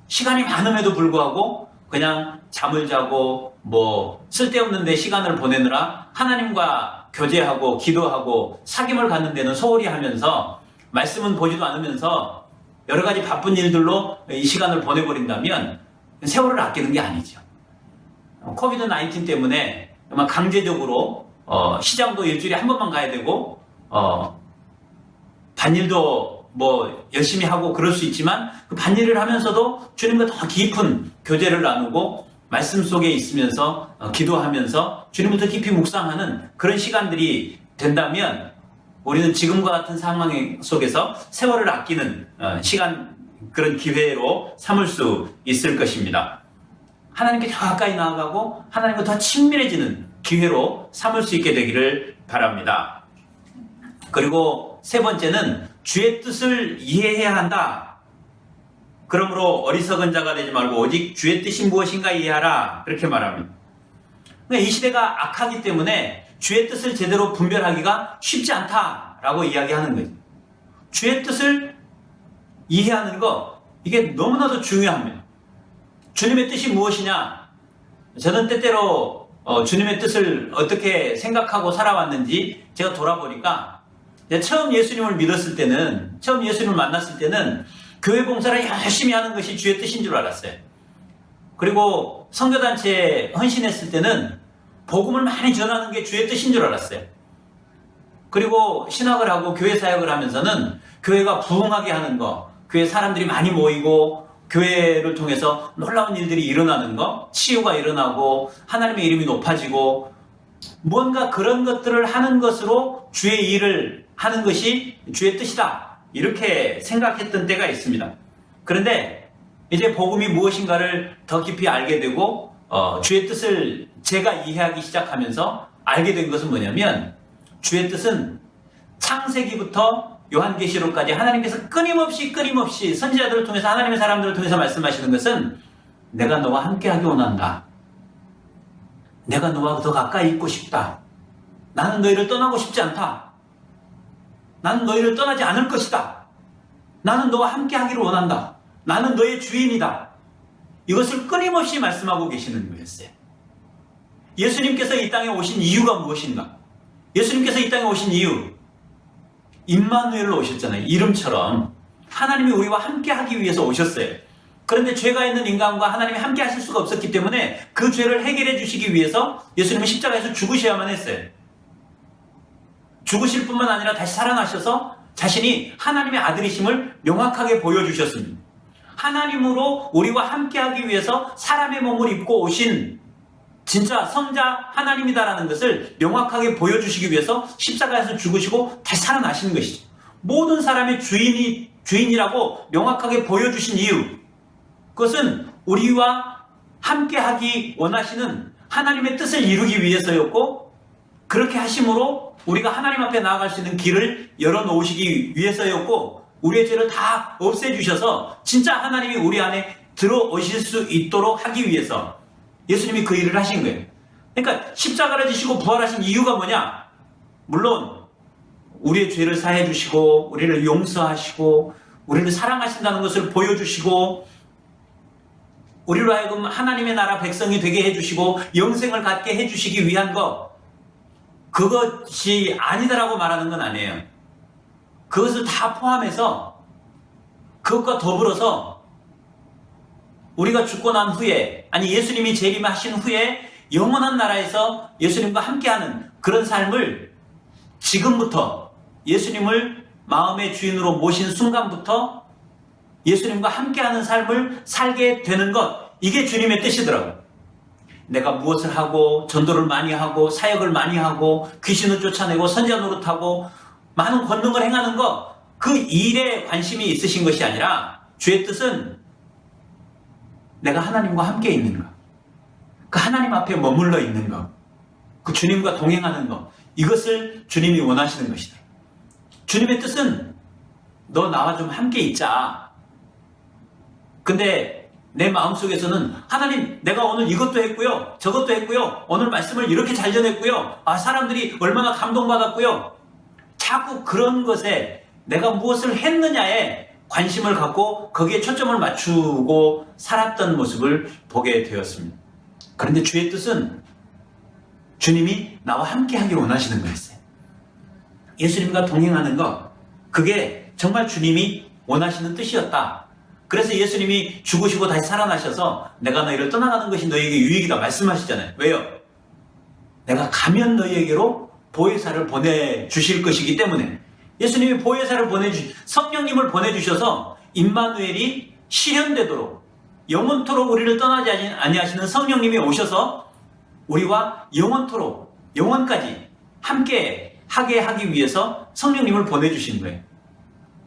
시간이 많음에도 불구하고 그냥 잠을 자고 뭐 쓸데없는 데 시간을 보내느라 하나님과 교제하고 기도하고 사귐을 갖는 데는 소홀히 하면서 말씀은 보지도 않으면서 여러 가지 바쁜 일들로 이 시간을 보내버린다면 세월을 아끼는 게 아니죠. 코비드 19 때문에 정말 강제적으로 시장도 일주일에 한 번만 가야 되고 반일도 뭐 열심히 하고 그럴 수 있지만 그 반일을 하면서도 주님과 더 깊은 교제를 나누고 말씀 속에 있으면서 기도하면서 주님을 더 깊이 묵상하는 그런 시간들이 된다면 우리는 지금과 같은 상황 속에서 세월을 아끼는 시간, 그런 기회로 삼을 수 있을 것입니다. 하나님께 더 가까이 나아가고 하나님과 더 친밀해지는 기회로 삼을 수 있게 되기를 바랍니다. 그리고 세 번째는 주의 뜻을 이해해야 한다. 그러므로 어리석은 자가 되지 말고 오직 주의 뜻이 무엇인가 이해하라. 그렇게 말합니다. 그러니까 이 시대가 악하기 때문에 주의 뜻을 제대로 분별하기가 쉽지 않다라고 이야기하는 거죠. 주의 뜻을 이해하는 거, 이게 너무나도 중요합니다. 주님의 뜻이 무엇이냐? 저는 때때로 주님의 뜻을 어떻게 생각하고 살아왔는지 제가 돌아보니까 처음 예수님을 믿었을 때는, 처음 예수님을 만났을 때는 교회 봉사를 열심히 하는 것이 주의 뜻인 줄 알았어요. 그리고 선교단체에 헌신했을 때는 복음을 많이 전하는 게 주의 뜻인 줄 알았어요. 그리고 신학을 하고 교회 사역을 하면서는 교회가 부흥하게 하는 거, 교회 사람들이 많이 모이고 교회를 통해서 놀라운 일들이 일어나는 거, 치유가 일어나고 하나님의 이름이 높아지고 무언가 그런 것들을 하는 것으로 주의 일을 하는 것이 주의 뜻이다, 이렇게 생각했던 때가 있습니다. 그런데 이제 복음이 무엇인가를 더 깊이 알게 되고 주의 뜻을 제가 이해하기 시작하면서 알게 된 것은 뭐냐면, 주의 뜻은 창세기부터 요한계시록까지 하나님께서 끊임없이 선지자들을 통해서, 하나님의 사람들을 통해서 말씀하시는 것은 내가 너와 함께하기 원한다. 내가 너와 더 가까이 있고 싶다. 나는 너희를 떠나고 싶지 않다. 나는 너희를 떠나지 않을 것이다. 나는 너와 함께하기를 원한다. 나는 너의 주인이다. 이것을 끊임없이 말씀하고 계시는 거였어요. 예수님께서 이 땅에 오신 이유가 무엇인가? 예수님께서 이 땅에 오신 이유, 임마누엘로 오셨잖아요. 이름처럼 하나님이 우리와 함께하기 위해서 오셨어요. 그런데 죄가 있는 인간과 하나님이 함께 하실 수가 없었기 때문에 그 죄를 해결해 주시기 위해서 예수님은 십자가에서 죽으셔야만 했어요. 죽으실 뿐만 아니라 다시 살아나셔서 자신이 하나님의 아들이심을 명확하게 보여주셨습니다. 하나님으로 우리와 함께하기 위해서 사람의 몸을 입고 오신 진짜 성자 하나님이다라는 것을 명확하게 보여주시기 위해서 십자가에서 죽으시고 다시 살아나시는 것이죠. 모든 사람의 주인이 주인이라고 명확하게 보여주신 이유, 그것은 우리와 함께하기 원하시는 하나님의 뜻을 이루기 위해서였고, 그렇게 하심으로 우리가 하나님 앞에 나아갈 수 있는 길을 열어놓으시기 위해서였고, 우리의 죄를 다 없애주셔서 진짜 하나님이 우리 안에 들어오실 수 있도록 하기 위해서 예수님이 그 일을 하신 거예요. 그러니까 십자가를 지시고 부활하신 이유가 뭐냐? 물론 우리의 죄를 사해 주시고 우리를 용서하시고 우리를 사랑하신다는 것을 보여주시고 우리로 하여금 하나님의 나라 백성이 되게 해주시고 영생을 갖게 해주시기 위한 것, 그것이 아니다라고 말하는 건 아니에요. 그것을 다 포함해서 그것과 더불어서 우리가 죽고 난 후에, 아니 예수님이 재림하신 후에 영원한 나라에서 예수님과 함께하는 그런 삶을 지금부터 예수님을 마음의 주인으로 모신 순간부터 예수님과 함께하는 삶을 살게 되는 것, 이게 주님의 뜻이더라고요. 내가 무엇을 하고 전도를 많이 하고 사역을 많이 하고 귀신을 쫓아내고 선지자 노릇하고 많은 권능을 행하는 것, 그 일에 관심이 있으신 것이 아니라 주의 뜻은 내가 하나님과 함께 있는 것, 그 하나님 앞에 머물러 있는 것, 그 주님과 동행하는 것, 이것을 주님이 원하시는 것이다. 주님의 뜻은 너 나와 좀 함께 있자. 근데 내 마음속에서는 하나님, 내가 오늘 이것도 했고요, 저것도 했고요, 오늘 말씀을 이렇게 잘 전했고요, 사람들이 얼마나 감동받았고요, 자꾸 그런 것에 내가 무엇을 했느냐에 관심을 갖고 거기에 초점을 맞추고 살았던 모습을 보게 되었습니다. 그런데 주의 뜻은 주님이 나와 함께 하기를 원하시는 거였어요. 예수님과 동행하는 것, 그게 정말 주님이 원하시는 뜻이었다. 그래서 예수님이 죽으시고 다시 살아나셔서 내가 너희를 떠나가는 것이 너희에게 유익이다 말씀하시잖아요. 왜요? 내가 가면 너희에게로 보혜사를 보내주실 것이기 때문에. 예수님이 보혜사를 성령님을 보내주셔서 임마누엘이 실현되도록 영원토록 우리를 떠나지 아니하시는 성령님이 오셔서 우리와 영원토록, 영원까지 함께 하게 하기 위해서 성령님을 보내주신 거예요.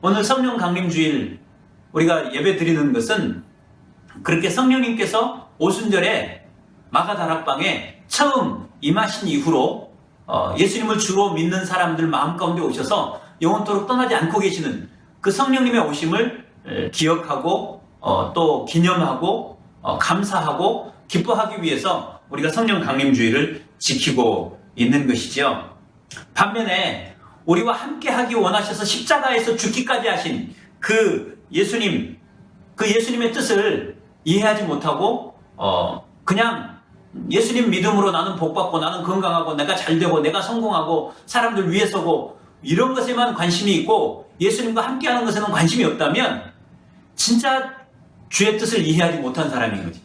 오늘 성령 강림 주일 우리가 예배 드리는 것은 그렇게 성령님께서 오순절에 마가다락방에 처음 임하신 이후로 예수님을 주로 믿는 사람들 마음 가운데 오셔서 영원토록 떠나지 않고 계시는 그 성령님의 오심을 기억하고 또 기념하고 감사하고 기뻐하기 위해서 우리가 성령 강림주의를 지키고 있는 것이죠. 반면에 우리와 함께 하기 원하셔서 십자가에서 죽기까지 하신 그 예수님, 그 예수님의 뜻을 이해하지 못하고 그냥 예수님 믿음으로 나는 복받고 나는 건강하고 내가 잘되고 내가 성공하고 사람들 위에 서고 이런 것에만 관심이 있고 예수님과 함께하는 것에는 관심이 없다면 진짜 주의 뜻을 이해하지 못한 사람인 거지.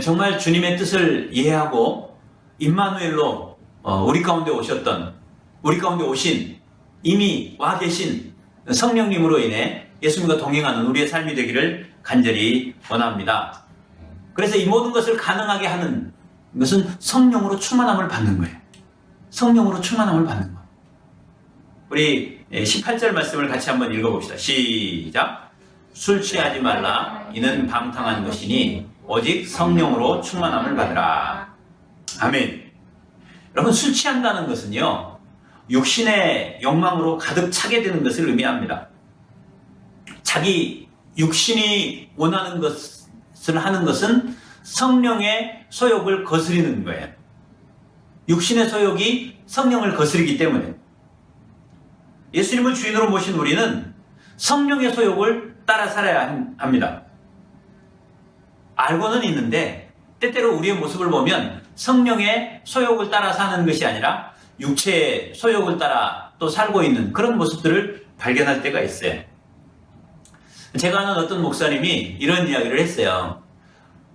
정말 주님의 뜻을 이해하고 임마누엘로 우리 가운데 오셨던, 우리 가운데 오신, 이미 와 계신 성령님으로 인해 예수님과 동행하는 우리의 삶이 되기를 간절히 원합니다. 그래서 이 모든 것을 가능하게 하는 것은 성령으로 충만함을 받는 거예요. 성령으로 충만함을 받는 거. 우리 18절 말씀을 같이 한번 읽어봅시다. 시작. 술 취하지 말라. 이는 방탕한 것이니 오직 성령으로 충만함을 받으라. 아멘. 여러분, 술 취한다는 것은요, 육신의 욕망으로 가득 차게 되는 것을 의미합니다. 자기 육신이 원하는 것을 하는 것은 성령의 소욕을 거스리는 거예요. 육신의 소욕이 성령을 거스리기 때문에 예수님을 주인으로 모신 우리는 성령의 소욕을 따라 살아야 합니다. 알고는 있는데 때때로 우리의 모습을 보면 성령의 소욕을 따라 사는 것이 아니라 육체의 소욕을 따라 또 살고 있는 그런 모습들을 발견할 때가 있어요. 제가 아는 어떤 목사님이 이런 이야기를 했어요.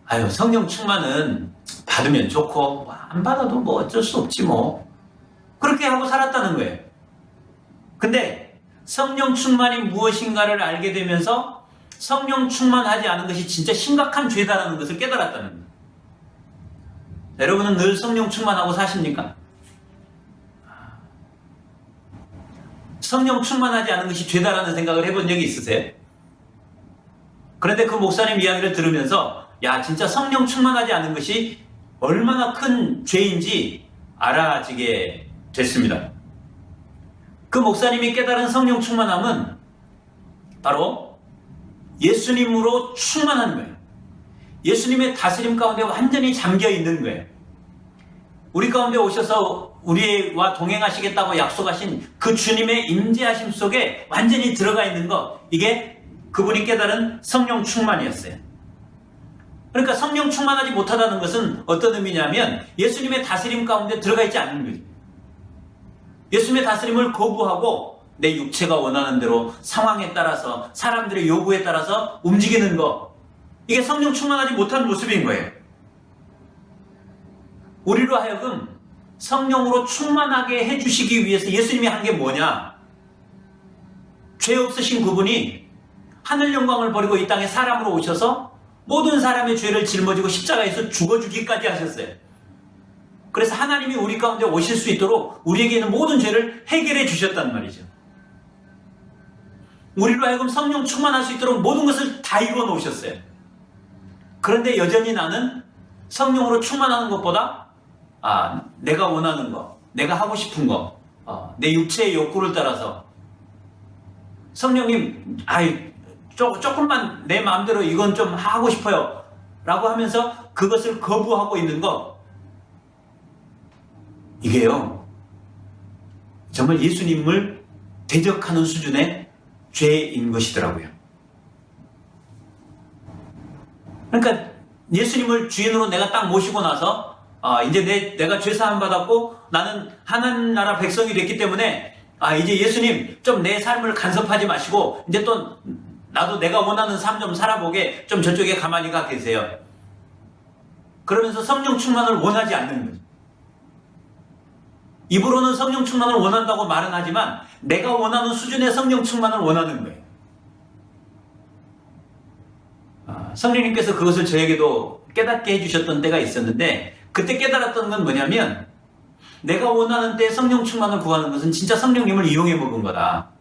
아유, 성령 충만은 받으면 좋고 안 받아도 뭐 어쩔 수 없지 뭐. 그렇게 하고 살았다는 거예요. 근데 성령 충만이 무엇인가를 알게 되면서 성령 충만하지 않은 것이 진짜 심각한 죄다라는 것을 깨달았다는 거예요. 여러분은 늘 성령 충만하고 사십니까? 성령 충만하지 않은 것이 죄다라는 생각을 해본 적이 있으세요? 그런데 그 목사님 이야기를 들으면서 야, 진짜 성령 충만하지 않은 것이 얼마나 큰 죄인지 알아지게 됐습니다. 그 목사님이 깨달은 성령 충만함은 바로 예수님으로 충만한 거예요. 예수님의 다스림 가운데 완전히 잠겨 있는 거예요. 우리 가운데 오셔서 우리와 동행하시겠다고 약속하신 그 주님의 임재하심 속에 완전히 들어가 있는 것, 이게 그분이 깨달은 성령 충만이었어요. 그러니까 성령 충만하지 못하다는 것은 어떤 의미냐면 예수님의 다스림 가운데 들어가 있지 않는 거죠. 예수님의 다스림을 거부하고 내 육체가 원하는 대로 상황에 따라서 사람들의 요구에 따라서 움직이는 것, 이게 성령 충만하지 못한 모습인 거예요. 우리로 하여금 성령으로 충만하게 해주시기 위해서 예수님이 한 게 뭐냐? 죄 없으신 그분이 하늘 영광을 버리고 이 땅에 사람으로 오셔서 모든 사람의 죄를 짊어지고 십자가에서 죽어주기까지 하셨어요. 그래서 하나님이 우리 가운데 오실 수 있도록 우리에게 있는 모든 죄를 해결해 주셨단 말이죠. 우리로 하여금 성령 충만할 수 있도록 모든 것을 다 이루어 놓으셨어요. 그런데 여전히 나는 성령으로 충만하는 것보다 내가 원하는 거, 내가 하고 싶은 거, 내 육체의 욕구를 따라서 성령님, 조금만 내 마음대로 이건 좀 하고 싶어요 라고 하면서 그것을 거부하고 있는 것, 이게요 정말 예수님을 대적하는 수준의 죄인 것이더라고요. 그러니까 예수님을 주인으로 내가 딱 모시고 나서 이제 내가 죄사함 받았고 나는 하나님 나라 백성이 됐기 때문에 이제 예수님 좀 내 삶을 간섭하지 마시고 이제 또 나도 내가 원하는 삶 좀 살아보게, 좀 저쪽에 가만히 가 계세요. 그러면서 성령 충만을 원하지 않는 거죠. 입으로는 성령 충만을 원한다고 말은 하지만 내가 원하는 수준의 성령 충만을 원하는 거예요. 성령님께서 그것을 저에게도 깨닫게 해주셨던 때가 있었는데, 그때 깨달았던 건 뭐냐면 내가 원하는 때 성령 충만을 구하는 것은 진짜 성령님을 이용해 먹은 거다.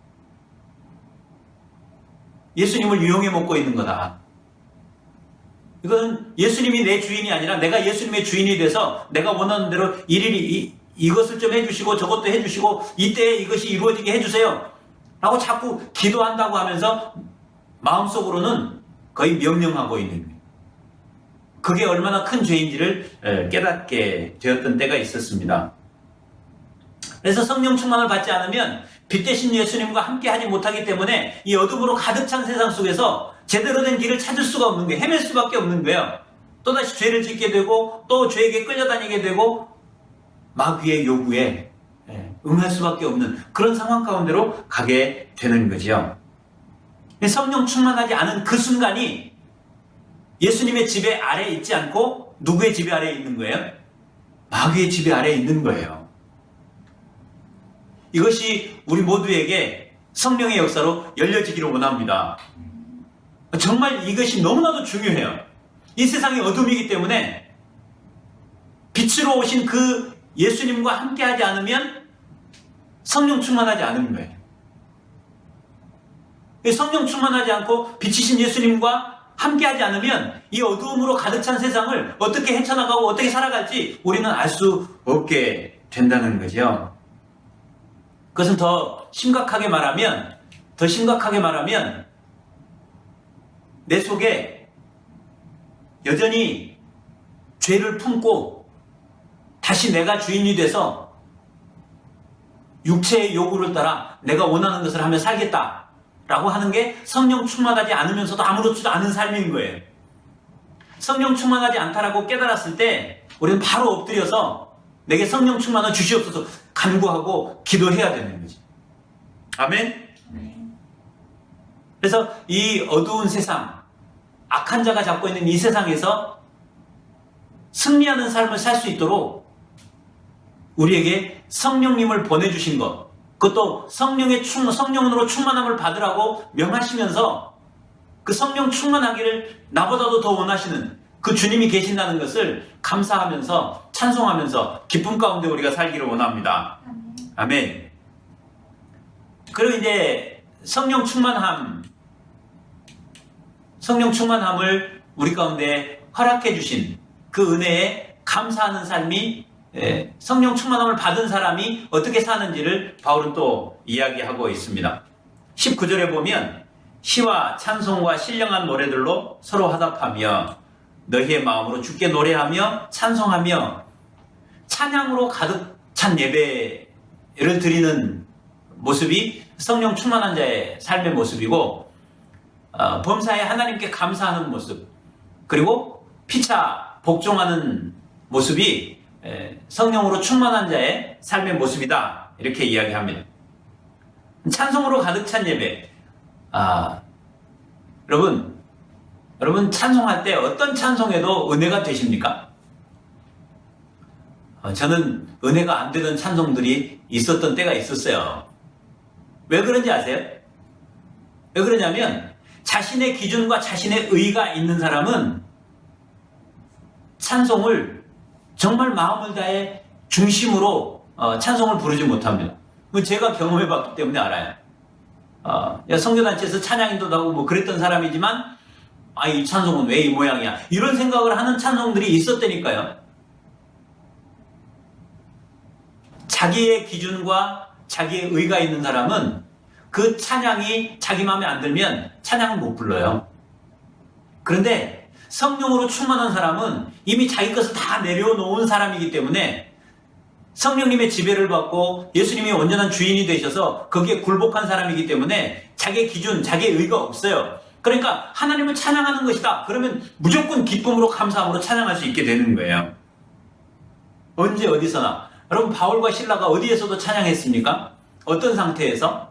예수님을 이용해 먹고 있는 거다. 이건 예수님이 내 주인이 아니라 내가 예수님의 주인이 돼서 내가 원하는 대로 일일이 이것을 좀 해주시고 저것도 해주시고 이때에 이것이 이루어지게 해주세요 라고 자꾸 기도한다고 하면서 마음속으로는 거의 명령하고 있는 거예요. 그게 얼마나 큰 죄인지를 깨닫게 되었던 때가 있었습니다. 그래서 성령 충만을 받지 않으면 빛 대신 예수님과 함께 하지 못하기 때문에 이 어둠으로 가득 찬 세상 속에서 제대로 된 길을 찾을 수가 없는 거예요. 헤맬 수밖에 없는 거예요. 또다시 죄를 짓게 되고 또 죄에게 끌려다니게 되고 마귀의 요구에 응할 수밖에 없는 그런 상황 가운데로 가게 되는 거죠. 성령 충만하지 않은 그 순간이 예수님의 지배 아래에 있지 않고 누구의 지배 아래에 있는 거예요? 마귀의 지배 아래에 있는 거예요. 이것이 우리 모두에게 성령의 역사로 열려지기를 원합니다. 정말 이것이 너무나도 중요해요. 이 세상이 어둠이기 때문에 빛으로 오신 그 예수님과 함께하지 않으면 성령 충만하지 않은 거예요. 성령 충만하지 않고 빛이신 예수님과 함께하지 않으면 이 어두움으로 가득 찬 세상을 어떻게 헤쳐나가고 어떻게 살아갈지 우리는 알 수 없게 된다는 거죠. 그것은 더 심각하게 말하면 내 속에 여전히 죄를 품고 다시 내가 주인이 돼서 육체의 요구를 따라 내가 원하는 것을 하며 살겠다라고 하는 게 성령 충만하지 않으면서도 아무렇지도 않은 삶인 거예요. 성령 충만하지 않다라고 깨달았을 때 우리는 바로 엎드려서 내게 성령 충만을 주시옵소서 간구하고 기도해야 되는 거지. 아멘? 그래서 이 어두운 세상, 악한 자가 잡고 있는 이 세상에서 승리하는 삶을 살 수 있도록 우리에게 성령님을 보내주신 것, 그것도 성령으로 충만함을 받으라고 명하시면서 그 성령 충만하기를 나보다도 더 원하시는 그 주님이 계신다는 것을 감사하면서 찬송하면서 기쁨 가운데 우리가 살기를 원합니다. 아멘. 그리고 이제 성령 충만함을 우리 가운데 허락해 주신 그 은혜에 감사하는 삶이, 성령 충만함을 받은 사람이 어떻게 사는지를 바울은 또 이야기하고 있습니다. 19절에 보면 시와 찬송과 신령한 노래들로 서로 화답하며 너희의 마음으로 주께 노래하며 찬송하며 찬양으로 가득 찬 예배를 드리는 모습이 성령 충만한 자의 삶의 모습이고, 범사에 하나님께 감사하는 모습, 그리고 피차 복종하는 모습이 성령으로 충만한 자의 삶의 모습이다, 이렇게 이야기합니다. 찬송으로 가득 찬 예배. 여러분 찬송할 때 어떤 찬송에도 은혜가 되십니까? 저는 은혜가 안 되던 찬송들이 있었던 때가 있었어요. 왜 그런지 아세요? 왜 그러냐면 자신의 기준과 자신의 의가 있는 사람은 찬송을 정말 마음을 다해 중심으로 찬송을 부르지 못합니다. 제가 경험해봤기 때문에 알아요. 성교단체에서 찬양인도도 하고 뭐 그랬던 사람이지만, 이 찬송은 왜 이 모양이야, 이런 생각을 하는 찬송들이 있었다니까요. 자기의 기준과 자기의 의가 있는 사람은 그 찬양이 자기 마음에 안 들면 찬양은 못 불러요. 그런데 성령으로 충만한 사람은 이미 자기 것을 다 내려놓은 사람이기 때문에 성령님의 지배를 받고 예수님이 온전한 주인이 되셔서 거기에 굴복한 사람이기 때문에 자기의 기준, 자기의 의가 없어요. 그러니까 하나님을 찬양하는 것이다, 그러면 무조건 기쁨으로 감사함으로 찬양할 수 있게 되는 거예요. 언제 어디서나. 여러분, 바울과 실라가 어디에서도 찬양했습니까? 어떤 상태에서?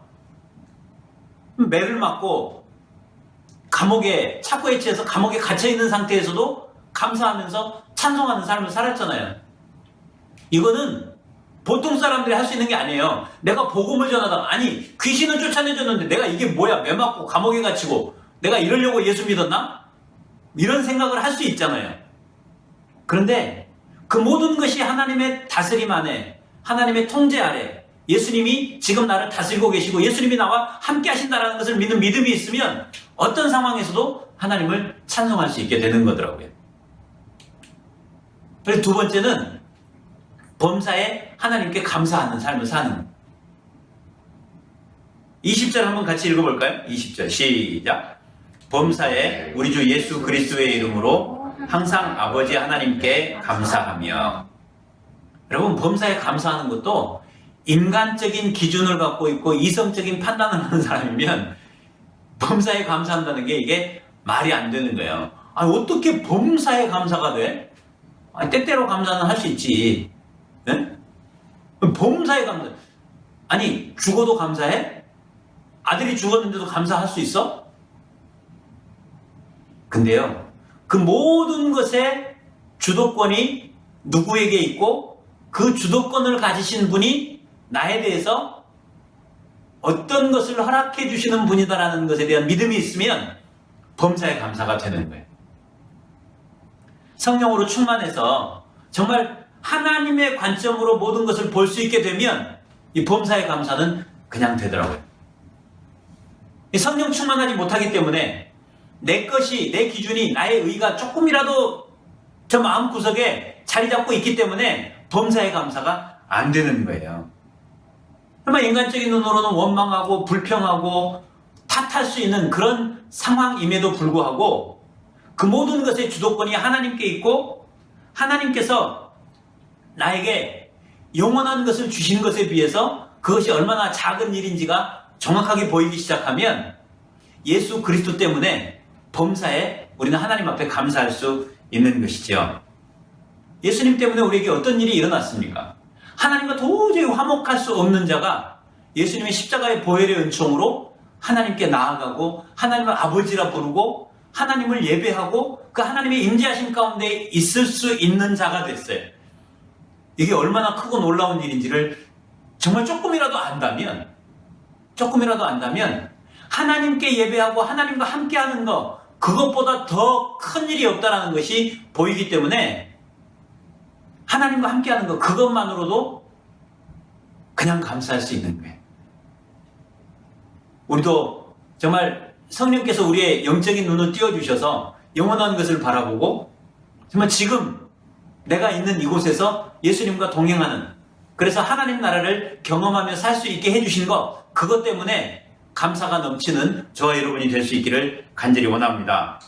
매를 맞고 감옥에, 착고에 취해서 감옥에 갇혀있는 상태에서도 감사하면서 찬송하는 삶을 살았잖아요. 이거는 보통 사람들이 할 수 있는 게 아니에요. 내가 복음을 전하다가, 아니 귀신은 쫓아내줬는데 내가 이게 뭐야, 매 맞고 감옥에 갇히고 내가 이러려고 예수 믿었나? 이런 생각을 할 수 있잖아요. 그런데 그 모든 것이 하나님의 다스림 안에, 하나님의 통제 아래, 예수님이 지금 나를 다스리고 계시고 예수님이 나와 함께 하신다는 것을 믿는 믿음이 있으면 어떤 상황에서도 하나님을 찬송할 수 있게 되는 거더라고요. 그리고 두 번째는 범사에 하나님께 감사하는 삶을 사는 거예요. 20절 한번 같이 읽어볼까요? 20절 시작. 범사에 우리 주 예수 그리스도의 이름으로 항상 아버지 하나님께 감사하며. 여러분, 범사에 감사하는 것도 인간적인 기준을 갖고 있고 이성적인 판단을 하는 사람이면 범사에 감사한다는 게 이게 말이 안 되는 거예요. 어떻게 범사에 감사가 돼? 때때로 감사는 할 수 있지. 네? 범사에 감사. 아니, 죽어도 감사해? 아들이 죽었는데도 감사할 수 있어? 근데요, 그 모든 것의 주도권이 누구에게 있고 그 주도권을 가지신 분이 나에 대해서 어떤 것을 허락해 주시는 분이다라는 것에 대한 믿음이 있으면 범사에 감사가 되는 거예요. 성령으로 충만해서 정말 하나님의 관점으로 모든 것을 볼 수 있게 되면 이 범사에 감사는 그냥 되더라고요. 성령 충만하지 못하기 때문에 내 것이, 내 기준이, 나의 의가 조금이라도 저 마음구석에 자리 잡고 있기 때문에 범사에 감사가 안 되는 거예요. 정말 인간적인 눈으로는 원망하고 불평하고 탓할 수 있는 그런 상황임에도 불구하고 그 모든 것의 주도권이 하나님께 있고 하나님께서 나에게 영원한 것을 주신 것에 비해서 그것이 얼마나 작은 일인지가 정확하게 보이기 시작하면 예수 그리스도 때문에 범사에 우리는 하나님 앞에 감사할 수 있는 것이죠. 예수님 때문에 우리에게 어떤 일이 일어났습니까? 하나님과 도저히 화목할 수 없는 자가 예수님의 십자가의 보혈의 은총으로 하나님께 나아가고 하나님을 아버지라 부르고 하나님을 예배하고 그 하나님의 임재하심 가운데 있을 수 있는 자가 됐어요. 이게 얼마나 크고 놀라운 일인지를 정말 조금이라도 안다면 하나님께 예배하고 하나님과 함께하는 것, 그것보다 더 큰 일이 없다는 것이 보이기 때문에 하나님과 함께하는 것, 그것만으로도 그냥 감사할 수 있는 거예요. 우리도 정말 성령께서 우리의 영적인 눈을 띄워주셔서 영원한 것을 바라보고 정말 지금 내가 있는 이곳에서 예수님과 동행하는, 그래서 하나님 나라를 경험하며 살 수 있게 해주신 것, 그것 때문에 감사가 넘치는 저와 여러분이 될 수 있기를 간절히 원합니다.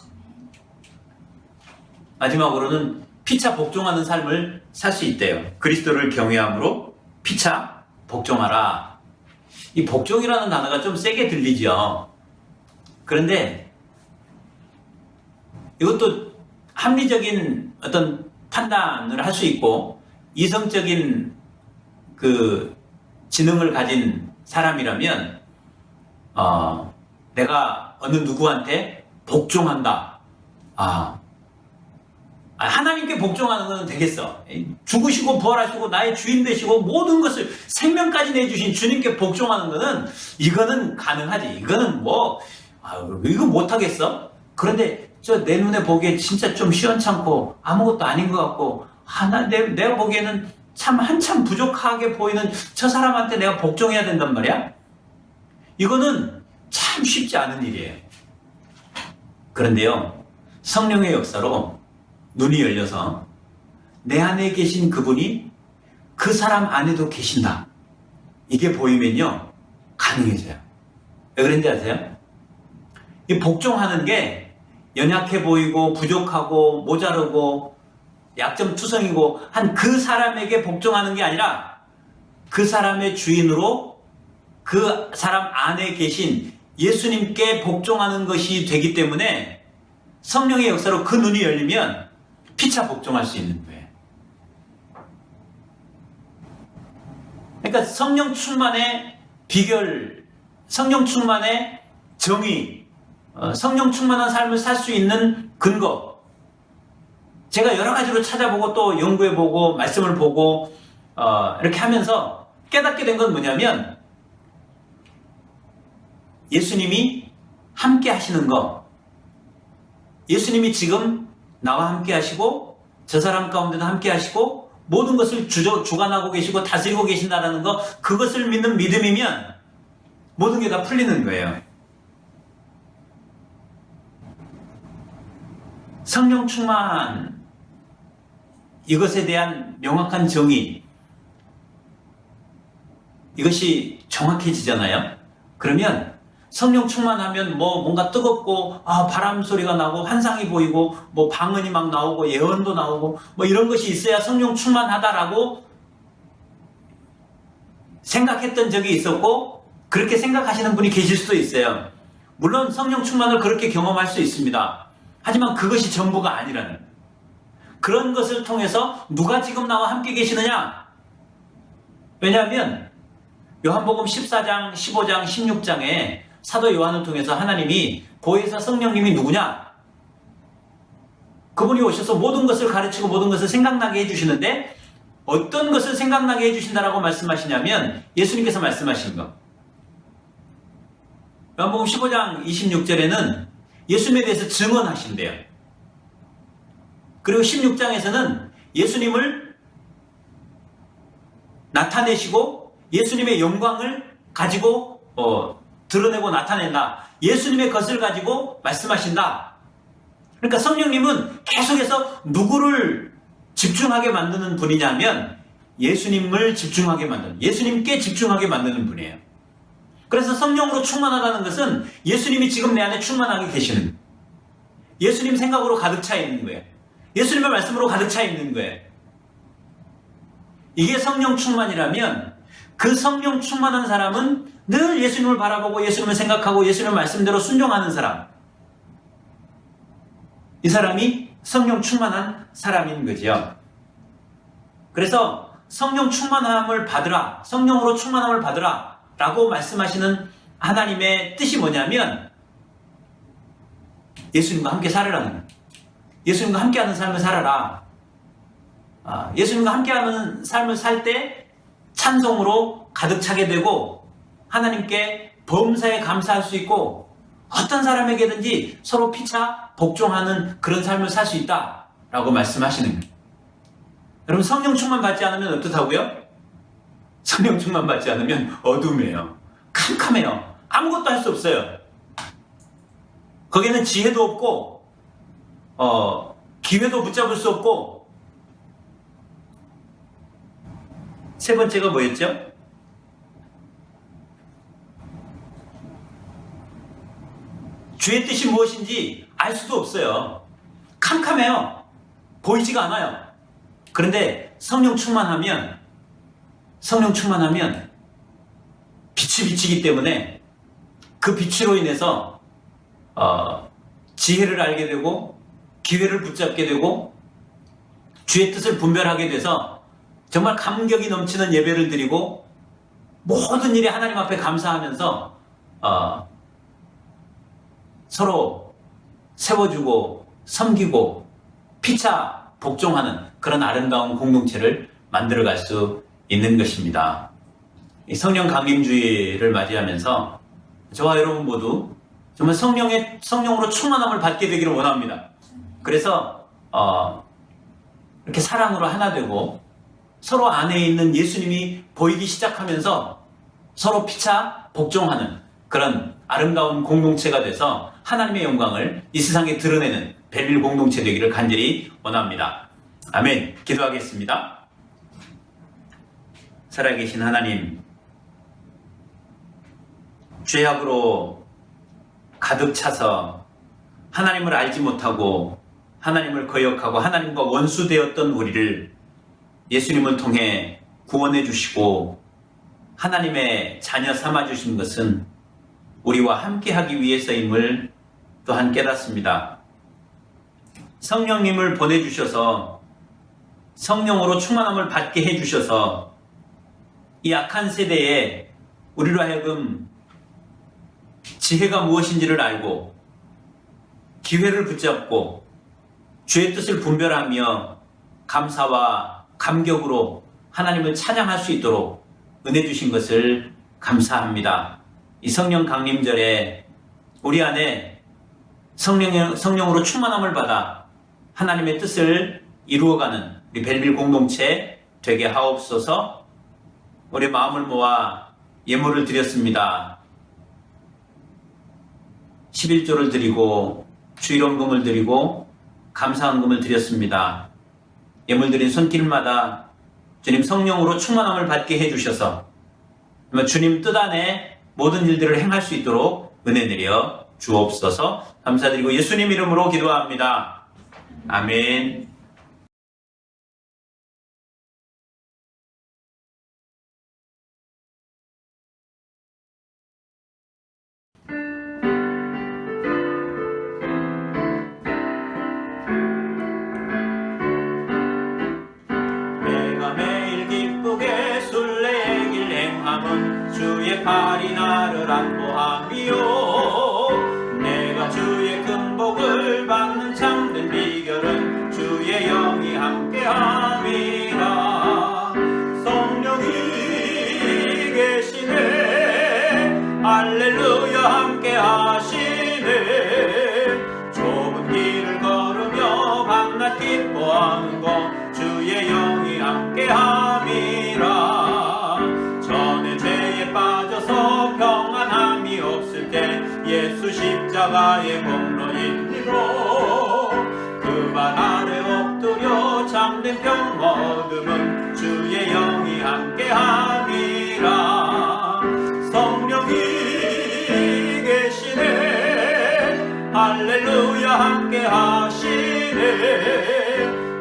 마지막으로는 피차 복종하는 삶을 살 수 있대요. 그리스도를 경외함으로 피차 복종하라. 이 복종이라는 단어가 좀 세게 들리죠. 그런데 이것도 합리적인 어떤 판단을 할 수 있고 이성적인 그 지능을 가진 사람이라면 내가 어느 누구한테 복종한다. 하나님께 복종하는 것은 되겠어. 죽으시고 부활하시고 나의 주인 되시고 모든 것을 생명까지 내주신 주님께 복종하는 것은 이거는 가능하지. 이거는 이거 못하겠어? 그런데 내 눈에 보기에 진짜 좀 시원찮고 아무것도 아닌 것 같고 내가 보기에는 참 한참 부족하게 보이는 저 사람한테 내가 복종해야 된단 말이야? 이거는 참 쉽지 않은 일이에요. 그런데요, 성령의 역사로 눈이 열려서 내 안에 계신 그분이 그 사람 안에도 계신다. 이게 보이면요, 가능해져요. 왜 그런지 아세요? 이 복종하는 게 연약해 보이고 부족하고 모자르고 약점투성이고 한 그 사람에게 복종하는 게 아니라 그 사람의 주인으로 그 사람 안에 계신 예수님께 복종하는 것이 되기 때문에 성령의 역사로 그 눈이 열리면 피차 복종할 수 있는 거예요. 그러니까 성령 충만의 비결, 성령 충만의 정의, 성령 충만한 삶을 살 수 있는 근거, 제가 여러 가지로 찾아보고 또 연구해보고 말씀을 보고 이렇게 하면서 깨닫게 된 건 뭐냐면 예수님이 함께 하시는 거, 예수님이 지금 나와 함께 하시고 저 사람 가운데도 함께 하시고 모든 것을 주관하고 계시고 다스리고 계신다는 거, 그것을 믿는 믿음이면 모든 게 다 풀리는 거예요. 성령 충만, 이것에 대한 명확한 정의, 이것이 정확해지잖아요. 그러면 성령 충만하면 뭔가 뜨겁고 바람 소리가 나고 환상이 보이고 방언이 막 나오고 예언도 나오고 이런 것이 있어야 성령 충만하다라고 생각했던 적이 있었고, 그렇게 생각하시는 분이 계실 수도 있어요. 물론 성령 충만을 그렇게 경험할 수 있습니다. 하지만 그것이 전부가 아니라는, 그런 것을 통해서 누가 지금 나와 함께 계시느냐? 왜냐하면 요한복음 14장, 15장, 16장에 사도 요한을 통해서 하나님이 보혜사 성령님이 누구냐? 그분이 오셔서 모든 것을 가르치고 모든 것을 생각나게 해주시는데, 어떤 것을 생각나게 해주신다라고 말씀하시냐면 예수님께서 말씀하신 것. 요한복음 15장 26절에는 예수님에 대해서 증언하신대요. 그리고 16장에서는 예수님을 나타내시고 예수님의 영광을 가지고 드러내고 나타낸다. 예수님의 것을 가지고 말씀하신다. 그러니까 성령님은 계속해서 누구를 집중하게 만드는 분이냐면 예수님을 집중하게 만드는, 예수님께 집중하게 만드는 분이에요. 그래서 성령으로 충만하다는 것은 예수님이 지금 내 안에 충만하게 계시는, 예수님 생각으로 가득 차 있는 거예요. 예수님의 말씀으로 가득 차 있는 거예요. 이게 성령 충만이라면 그 성령 충만한 사람은 늘 예수님을 바라보고 예수님을 생각하고 예수님의 말씀대로 순종하는 사람, 이 사람이 성령 충만한 사람인 거지요. 그래서 성령 충만함을 받으라, 성령으로 충만함을 받으라 라고 말씀하시는 하나님의 뜻이 뭐냐면 예수님과 함께 살으라는 거예요. 예수님과 함께하는 삶을 살아라. 예수님과 함께하는 삶을 살 때 찬송으로 가득 차게 되고 하나님께 범사에 감사할 수 있고 어떤 사람에게든지 서로 피차 복종하는 그런 삶을 살 수 있다라고 말씀하시는 거예요. 여러분, 성령 충만 받지 않으면 어떻다고요? 성령 충만 받지 않으면 어둠이에요. 캄캄해요. 아무것도 할 수 없어요. 거기는 지혜도 없고 기회도 붙잡을 수 없고. 세 번째가 뭐였죠? 주의 뜻이 무엇인지 알 수도 없어요. 캄캄해요. 보이지가 않아요. 그런데 성령 충만하면 빛이 비치기 때문에 그 빛으로 인해서 지혜를 알게 되고 기회를 붙잡게 되고 주의 뜻을 분별하게 돼서 정말 감격이 넘치는 예배를 드리고 모든 일에 하나님 앞에 감사하면서 서로 세워주고 섬기고 피차 복종하는 그런 아름다운 공동체를 만들어갈 수 있는 것입니다. 이 성령 강림주의를 맞이하면서 저와 여러분 모두 정말 성령으로 충만함을 받게 되기를 원합니다. 그래서 이렇게 사랑으로 하나 되고 서로 안에 있는 예수님이 보이기 시작하면서 서로 피차 복종하는 그런 아름다운 공동체가 돼서 하나님의 영광을 이 세상에 드러내는 벨빌 공동체 되기를 간절히 원합니다. 아멘. 기도하겠습니다. 살아계신 하나님, 죄악으로 가득 차서 하나님을 알지 못하고 하나님을 거역하고 하나님과 원수되었던 우리를 예수님을 통해 구원해 주시고 하나님의 자녀 삼아 주신 것은 우리와 함께 하기 위해서임을 또한 깨닫습니다. 성령님을 보내주셔서 성령으로 충만함을 받게 해주셔서 이 악한 세대에 우리로 하여금 지혜가 무엇인지를 알고 기회를 붙잡고 주의 뜻을 분별하며 감사와 감격으로 하나님을 찬양할 수 있도록 은혜 주신 것을 감사합니다. 이 성령 강림절에 우리 안에 성령으로 충만함을 받아 하나님의 뜻을 이루어가는 우리 벨빌 공동체 되게 하옵소서. 우리 마음을 모아 예물을 드렸습니다. 11조를 드리고 주일원금을 드리고 감사헌금을 드렸습니다. 예물 드린 손길마다 주님 성령으로 충만함을 받게 해주셔서 주님 뜻 안에 모든 일들을 행할 수 있도록 은혜 내려 주옵소서. 감사드리고 예수님 이름으로 기도합니다. 아멘. 내가 매일 기쁘게 순례의 길 행함은 주의 팔이 나를 안보함이요. 내가 주의 큰 복을 받는 참된 비결은 주의 영이 함께함이라. 성령이 계시네 할렐루야 함께하시네. 좁은 길을 걸으며 밤낮 기뻐하는 것 주의 영이 함께함이라. 전에 죄에 빠져서 평안함이 없을 때 예수 십자가의 공로 인리로 그 발 아래 엎드려 참된 평화 얻음은 주의 영이 함께함이라. 성령이 계시네 할렐루야 함께하시네.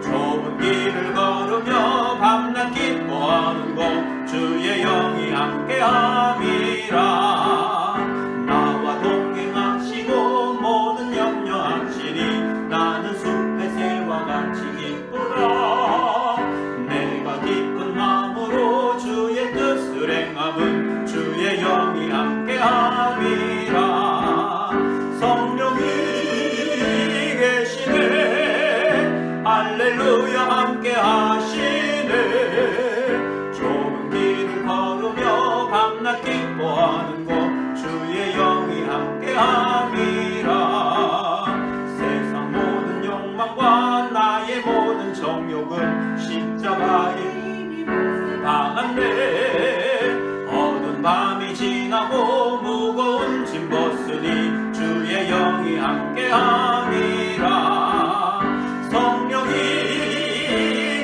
좁은 길을 걸으며 밤낮 기뻐하는 것 주의 영이 함께함이라. 나와 동행하시고 모든 염려하시니 나는 숲의 새와 같이 기쁘다. 내가 기쁜 마음으로 주의 뜻을 행함은 주의 영이 함께함이라. 성령이 계시네 할렐루야 함께하시네. 함께함이라. 성령이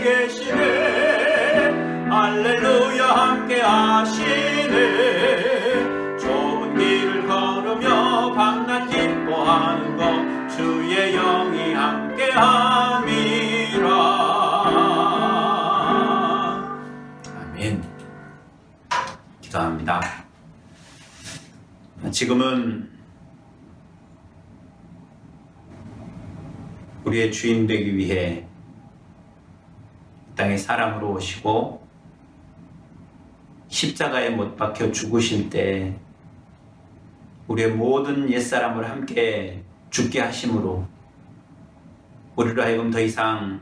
계시네. 할렐루야 함께하시네. 좁은 길을 걸으며 밤낮 기뻐하는 것 주의 영이 함께함이라. 아멘. 기도합니다. 지금은 우리의 주인 되기 위해 이 땅에 사람으로 오시고 십자가에 못 박혀 죽으실 때 우리의 모든 옛사람을 함께 죽게 하심으로 우리로 하여금 더 이상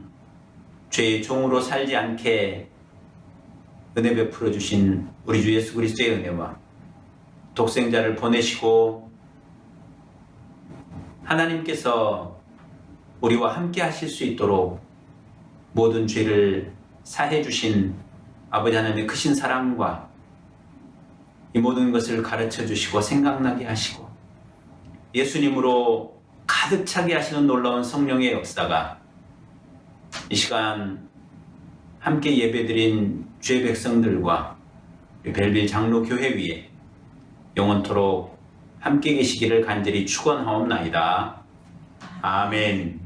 죄의 종으로 살지 않게 은혜 베풀어 주신 우리 주 예수 그리스도의 은혜와 독생자를 보내시고 하나님께서 우리와 함께 하실 수 있도록 모든 죄를 사해 주신 아버지 하나님의 크신 사랑과 이 모든 것을 가르쳐 주시고 생각나게 하시고 예수님으로 가득 차게 하시는 놀라운 성령의 역사가 이 시간 함께 예배드린 주의 백성들과 벨빌 장로교회 위에 영원토록 함께 계시기를 간절히 축원하옵나이다. 아멘.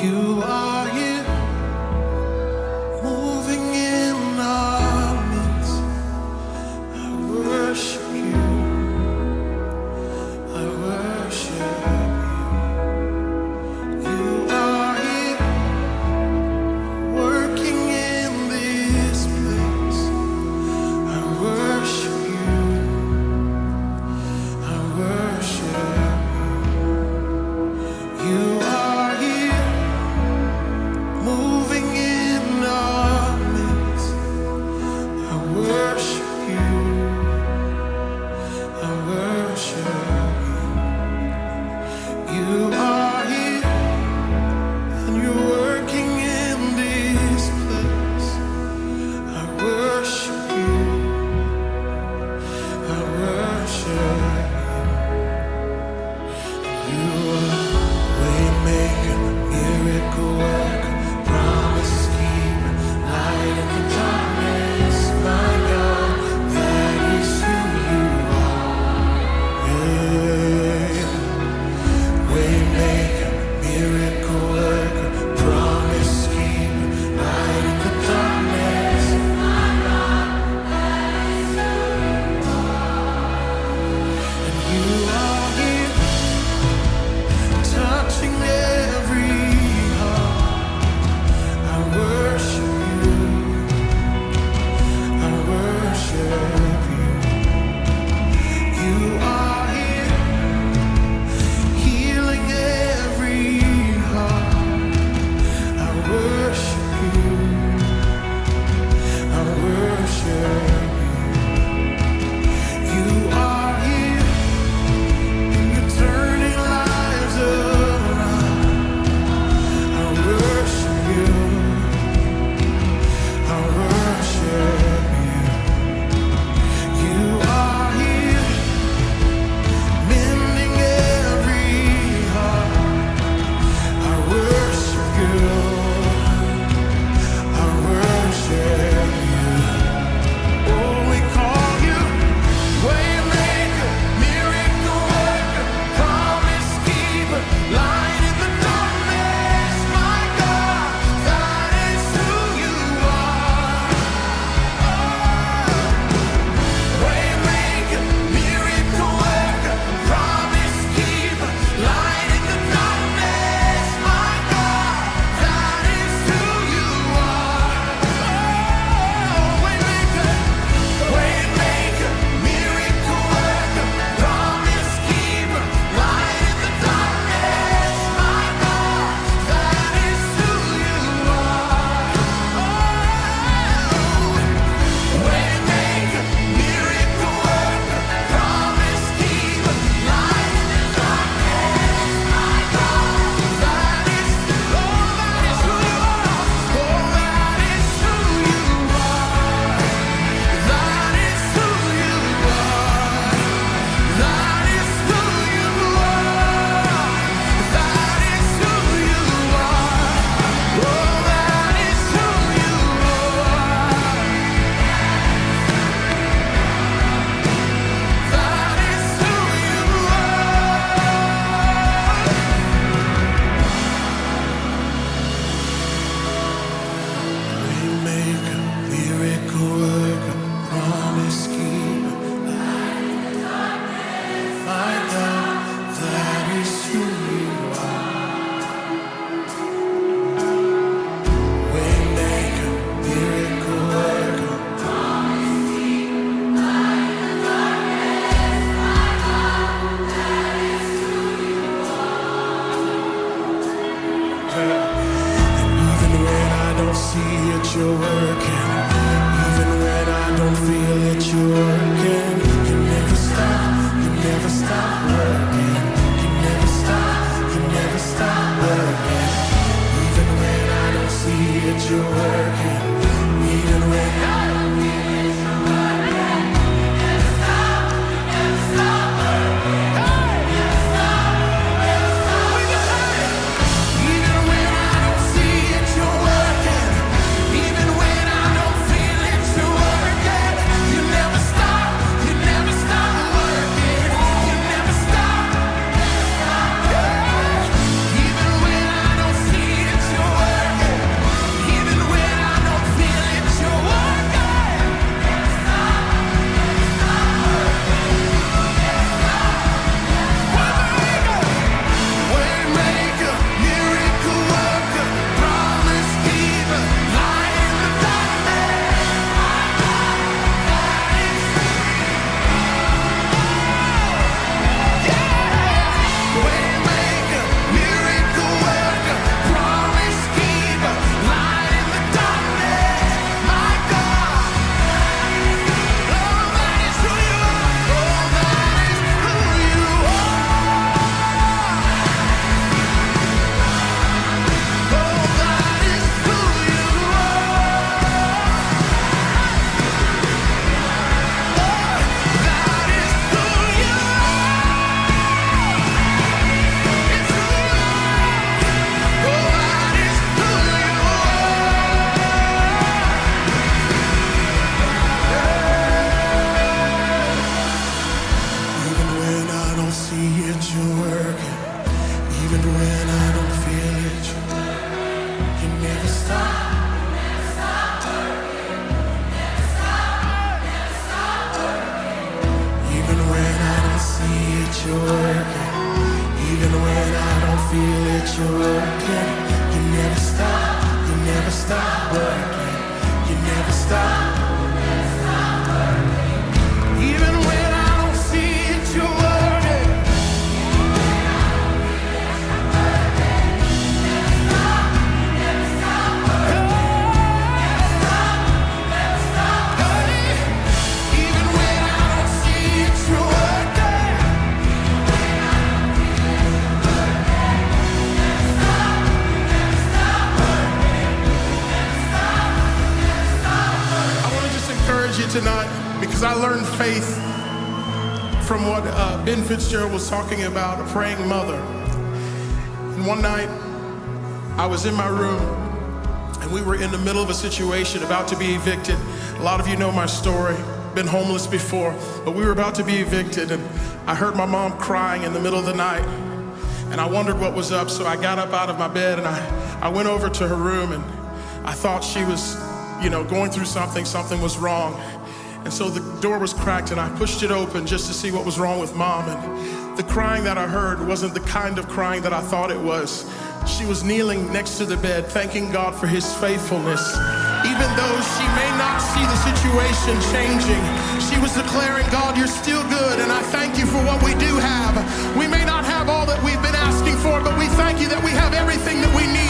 You are here. that you're working. You never stop, you never stop working. You never stop, you never stop working. Even when I don't see it, you're working. Even when I don't feel it, you're working. You never stop, you never stop working. You never stop, you never stop working. Even when I don't see it, you're working. Even when I don't feel it, you're working. You never stop, you never stop working. You never stop, even when I don't see it, you're working. Even when I don't feel it, you're working. Never stop, never stop working. Waymaker, miracle worker, promise keeper, light in the darkness. Waymaker, miracle worker, promise keeper, light in the darkness. My God, oh, that is who you are. Oh, that is who you are. Oh, that is who you are. That is who you are. It's who you are. Oh, that is who you are. Even when I don't see it, you're working. Even when I don't feel it, you never stop. Even when I don't see it, you're working. Even when I don't feel it, you're working. You never stop, you never stop working. You never stop. Even when I don't see it, you're working. Even when I don't see it, you're working. I want to just encourage you tonight because I learned faith from what Ben Fitzgerald was talking about, a praying mother. And one night, I was in my room and we were in the middle of a situation, about to be evicted. A lot of you know my story, been homeless before, but we were about to be evicted and I heard my mom crying in the middle of the night. And I wondered what was up, so I got up out of my bed and I went over to her room and I thought she was, going through something was wrong. And so the door was cracked and I pushed it open just to see what was wrong with Mom. And the crying that I heard wasn't the kind of crying that I thought it was. She was kneeling next to the bed, thanking God for his faithfulness. Even though she may not see the situation changing, she was declaring, God, you're still good, and I thank you for what we do have. We may not have all that we've been asking for, but we thank you that we have everything that we need.